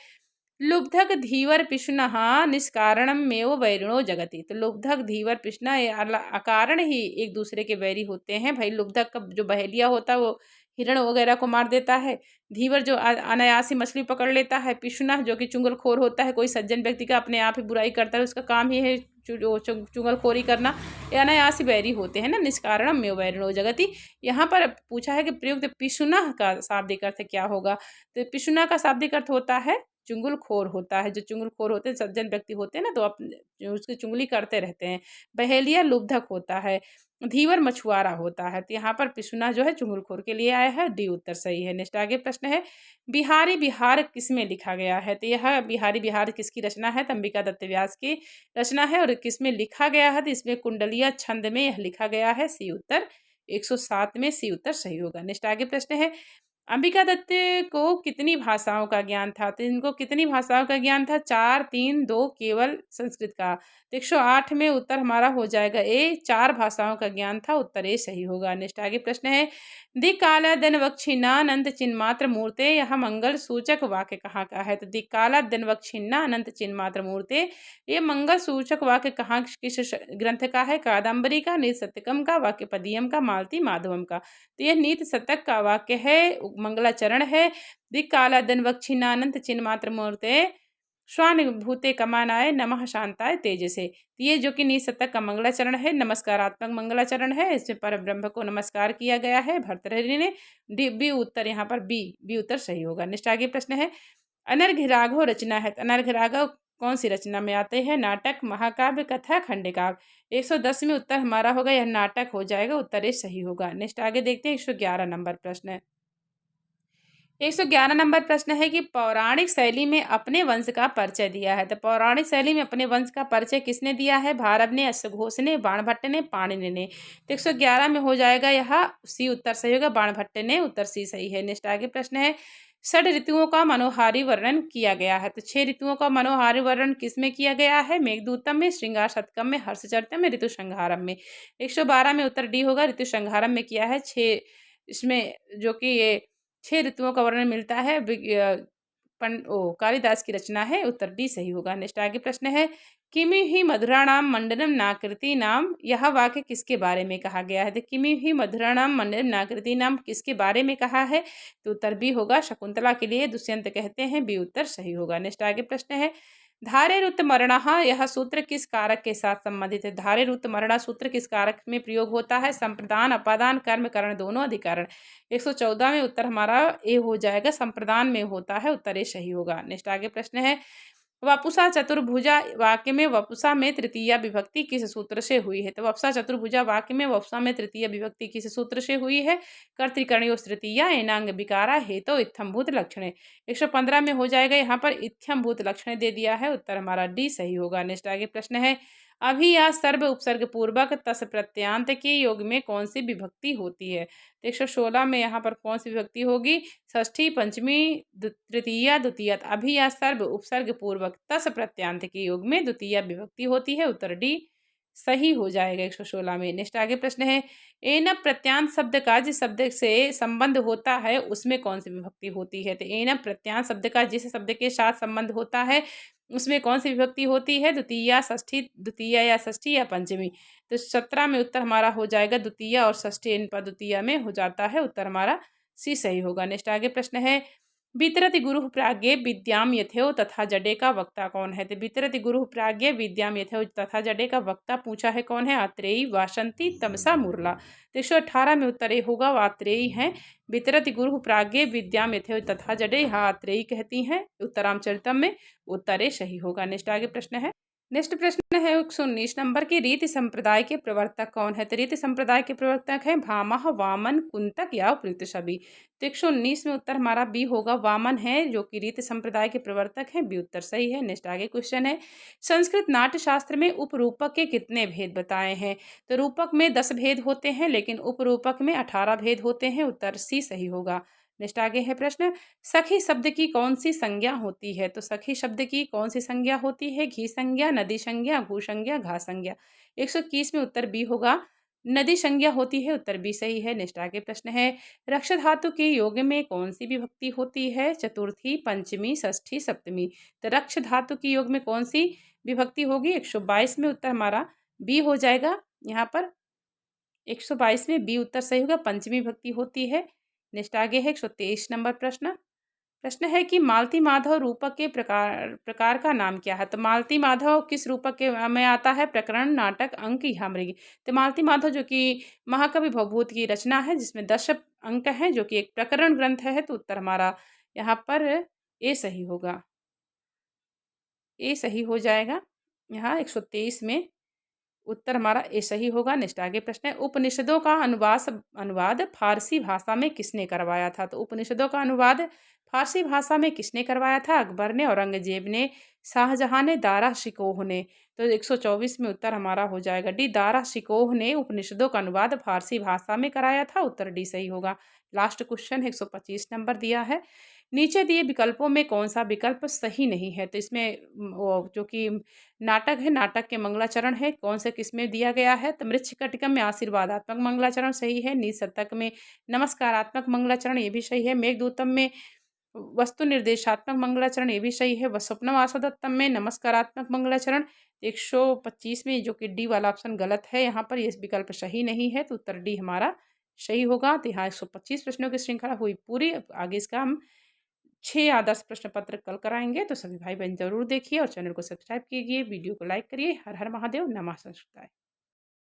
लुब्धक धीवर पिशुनः निष्कारणम मेव वैरिणो जगति। तो लुब्धक धीवर पिशुना ये अकारण ही एक दूसरे के वैरी होते हैं। भाई लुब्धक का जो बहेलिया होता है वो हिरण वगैरह को मार देता है। धीवर जो अनायासी मछली पकड़ लेता है। पिशुना जो कि चुंगलखोर होता है, कोई सज्जन व्यक्ति का अपने आप ही बुराई करता है, उसका काम ही है चुंगलखोरी करना। ये अनायासी वैरी होते हैं ना, निष्कारणम मेव वैरिणो जगति। यहाँ पर पूछा है कि प्रयुक्त पिशुना का शाब्दिक अर्थ क्या होगा? तो पिशुना का शाब्दिक अर्थ होता है चुंगलखोर होता है। जो चुंगलखोर होते हैं, सज्जन व्यक्ति होते हैं ना, तो अपने उसकी चुंगली करते रहते हैं। बहेलिया लुब्धक होता है। धीवर मछुआरा होता है। तो यहाँ पर पिसुना जो है चुंगलखोर के लिए आया है, डी उत्तर सही है। नेक्स्ट आगे प्रश्न है, बिहारी बिहार किसमें लिखा गया है? तो यह बिहारी बिहार किसकी रचना है? तो अंबिका दत्त व्यास की रचना है। और किसमें लिखा गया है? तो इसमें कुंडलिया छंद में यह लिखा गया है, सी उत्तर। 107 में सी उत्तर सही होगा। नेक्स्ट आगे प्रश्न है, अंबिका दत्त को कितनी भाषाओं का ज्ञान था? तो इनको कितनी भाषाओं का ज्ञान था? 4 3 2 केवल संस्कृत का। तो 108 में उत्तर हमारा हो जाएगा ए, 4 भाषाओं का ज्ञान था, उत्तर ए सही होगा। नेक्स्ट आगे प्रश्न है, दिक्काला दनवक्षिन्ना अनंत चिन्मात्र मूर्ते, यह मंगल सूचक वाक्य कहाँ का है? तो दिक्काला दनवक्षिन्ना अनंत चिन्मात्र मूर्ते, ये मंगल सूचक वाक्य कहाँ किस ग्रंथ का है? कादम्बरी का, नीति शतकम का, वाक्यपदीयम का, मालती माधवम का। तो यह नीति शतक का वाक्य है, मंगलाचरण है। दिक्काला दनवक्षिन्नानंत चिन्मात्र मूर्ते स्वानुभूते कमानाय नमः शांताय तेजसे। ये जो कि नीति शतक का मंगलाचरण है, नमस्कारात्मक मंगलाचरण है। इसमें पर ब्रह्म को नमस्कार किया गया है भर्तृहरि ने। डी बी उत्तर यहाँ पर बी उत्तर सही होगा। नेक्स्ट आगे प्रश्न है, अनर्घ राघव रचना है। अनर्घ राघव कौन सी रचना में आते हैं? नाटक, महाकाव्य, कथा, खंडकाव्य। 110 में उत्तर हमारा होगा, यह नाटक हो जाएगा, उत्तर ए सही होगा। नेक्स्ट आगे देखते हैं 111 नंबर प्रश्न है। 111 नंबर प्रश्न है कि पौराणिक शैली में अपने वंश का परिचय दिया है। तो पौराणिक शैली में अपने वंश का परिचय किसने दिया है? भारव ने, अश्वघोष ने, बाणभट्ट ने, पाणिनि ने। तो 111 में हो जाएगा यह सी उत्तर सही होगा, बाणभट्ट ने, उत्तर सी सही है। नेक्स्ट आगे प्रश्न है, षड ऋतुओं का मनोहारी वर्णन किया गया है। तो 6 ऋतुओं का मनोहारी वर्णन किसमें किया गया है? मेघदूतम में, श्रृंगार शतकम में, हर्षचरितम में, ऋतु संहारम में। 112 में उत्तर डी होगा, ऋतु संहारम में किया है। 6 इसमें जो कि ये 6 ऋतुओं का वर्णन मिलता है, कालिदास की रचना है, उत्तर डी सही होगा। नेक्स्ट आगे प्रश्न है, किमि ही मधुराणाम मंडनम नाकृति नाम, यह वाक्य किसके बारे में कहा गया है? तो किमि ही मधुराणाम मंडनम नाकृति नाम किसके बारे में कहा है? तो उत्तर बी होगा, शकुंतला के लिए दुष्यंत कहते हैं, बी उत्तर सही होगा। नेक्स्ट आगे प्रश्न है, धारेरुत्तमर्णः यह सूत्र किस कारक के साथ संबंधित है? धारेरुत्तमर्णः सूत्र किस कारक में प्रयोग होता है? संप्रदान, अपादान, कर्म, करण दोनों, अधिकरण। 114 में उत्तर हमारा ए हो जाएगा, संप्रदान में होता है, उत्तर ए सही होगा। नेक्स्ट आगे प्रश्न है, वपुषा चतुर्भुजा वाक्य में वपुषा में तृतीया विभक्ति किस सूत्र से हुई है? तो वपुषा चतुर्भुजा वाक्य में वपुषा में तृतीय विभक्ति किस सूत्र से हुई है? कर्तृकर्णयोः तृतीया एनांग विकारा हेतु इत्थम्भूत लक्षणे। 115 में हो जाएगा, यहाँ पर इत्थम्भूत लक्षणे दे दिया है, उत्तर हमारा डी सही होगा। नेक्स्ट आगे प्रश्न है, अभी या सर्व उपसर्ग पूर्वक तस् प्रत्यांत के योग में कौन सी विभक्ति होती है? तो 116 में यहाँ पर कौन सी विभक्ति होगी? षष्ठी, पंचमी, तृतीया, द्वितीया। अभी या सर्व उपसर्ग पूर्वक तस् प्रत्यांत के योग में द्वितीया विभक्ति होती है, उत्तर डी सही हो जाएगा 116 में। नेक्स्ट आगे प्रश्न है, एन प्रत्यांत शब्द का जिस शब्द से संबंध होता है उसमें कौन सी विभक्ति होती है? तो एन प्रत्यांत शब्द का जिस शब्द के साथ संबंध होता है उसमें कौन सी विभक्ति होती है? द्वितीया, षष्ठी, द्वितीया या षष्ठी या पंचमी। तो 17 में उत्तर हमारा हो जाएगा द्वितीया और षष्ठी, इन पर द्वितीया में हो जाता है, उत्तर हमारा सी सही होगा। नेक्स्ट आगे प्रश्न है, वितरति गुरुः प्राज्ञे विद्याम यथेव तथा जडे का वक्ता कौन है? तो वितरति गुरुः प्राज्ञे विद्याम यथेव तथा जडे का वक्ता पूछा है कौन है? आत्रेयी, वासंती, तमसा, मुरला। तो 118 में उत्तर ए होगा, आत्रेयी है। वितरति गुरुः प्राज्ञे विद्याम यथेव तथा जडे, यहाँ आत्रेयी कहती हैं उत्तरामचरितम में, उत्तर ए सही होगा। नेक्स्ट आगे प्रश्न है, नेक्स्ट प्रश्न है 119 नंबर की, रीति संप्रदाय के प्रवर्तक कौन है? तो रीति संप्रदाय के प्रवर्तक है भामह, वामन, कुंतक या उपयुक्त सभी। तो 119 में उत्तर हमारा बी होगा, वामन है जो कि रीति संप्रदाय के प्रवर्तक हैं, बी उत्तर सही है। नेक्स्ट आगे क्वेश्चन है, संस्कृत नाट्य शास्त्र में उपरूपक के कितने भेद बताए हैं? तो रूपक में 10 भेद होते हैं, लेकिन उपरूपक में 18 भेद होते हैं, उत्तर सी सही होगा। नेक्स्ट आगे है प्रश्न, सखी शब्द की कौन सी संज्ञा होती है? तो सखी शब्द की कौन सी संज्ञा होती है? घी संज्ञा, नदी संज्ञा, भू संज्ञा, घा संज्ञा। 121 में उत्तर बी होगा, नदी संज्ञा होती है, उत्तर बी सही है। नेक्स्ट आगे प्रश्न है, रक्ष धातु के योग में कौन सी विभक्ति होती है? चतुर्थी, पंचमी, षष्ठी, सप्तमी। तो रक्ष धातु के योग में कौन सी विभक्ति होगी? 122 में उत्तर हमारा बी हो जाएगा, यहाँ पर 122 में बी उत्तर सही होगा, पंचमी विभक्ति होती है। नेक्स्ट आगे है 123 नंबर प्रश्न, प्रश्न है कि मालती माधव रूपक के प्रकार प्रकार का नाम क्या है? तो मालती माधव किस रूपक के में आता है? प्रकरण, नाटक, अंक या मृग। तो मालती माधव जो कि महाकवि भवभूति की रचना है, जिसमें 10 अंक हैं, जो कि एक प्रकरण ग्रंथ है, तो उत्तर हमारा यहाँ पर ए सही होगा, ए सही हो जाएगा। यहाँ 123 में उत्तर हमारा ए सही होगा। नेक्स्ट आगे प्रश्न है, उपनिषदों का अनुवाद फारसी भाषा में किसने करवाया था? तो उपनिषदों का अनुवाद फारसी भाषा में किसने करवाया था? अकबर ने, औरंगजेब ने, शाहजहां ने, दारा शिकोह ने। तो 124 में उत्तर हमारा हो जाएगा डी, दारा शिकोह ने उपनिषदों का अनुवाद फारसी भाषा में कराया था, उत्तर डी सही होगा। लास्ट क्वेश्चन 125 नंबर दिया है, नीचे दिए विकल्पों में कौन सा विकल्प सही नहीं है? तो इसमें वो जो कि नाटक है, नाटक के मंगलाचरण है, कौन से किस में दिया गया है? तो मृच्छकटिकम में आशीर्वादात्मक मंगलाचरण सही है, नीच शतक में नमस्कारात्मक मंगलाचरण ये भी सही है, मेघदूतम में वस्तु निर्देशात्मक मंगलाचरण ये भी सही है, व स्वप्नवासोदत्तम में नमस्कारात्मक मंगलाचरण। 125 में जो कि डी वाला ऑप्शन गलत है, यहाँ पर ये विकल्प सही नहीं है, तो उत्तर डी हमारा सही होगा। तो यहाँ 125 प्रश्नों की श्रृंखला हुई पूरी। आगे इसका हम 6 आदर्श प्रश्न पत्र कल कराएंगे, तो सभी भाई बहन जरूर देखिए और चैनल को सब्सक्राइब कीजिए, वीडियो को लाइक करिए। हर हर महादेव, नमः संस्कृताय।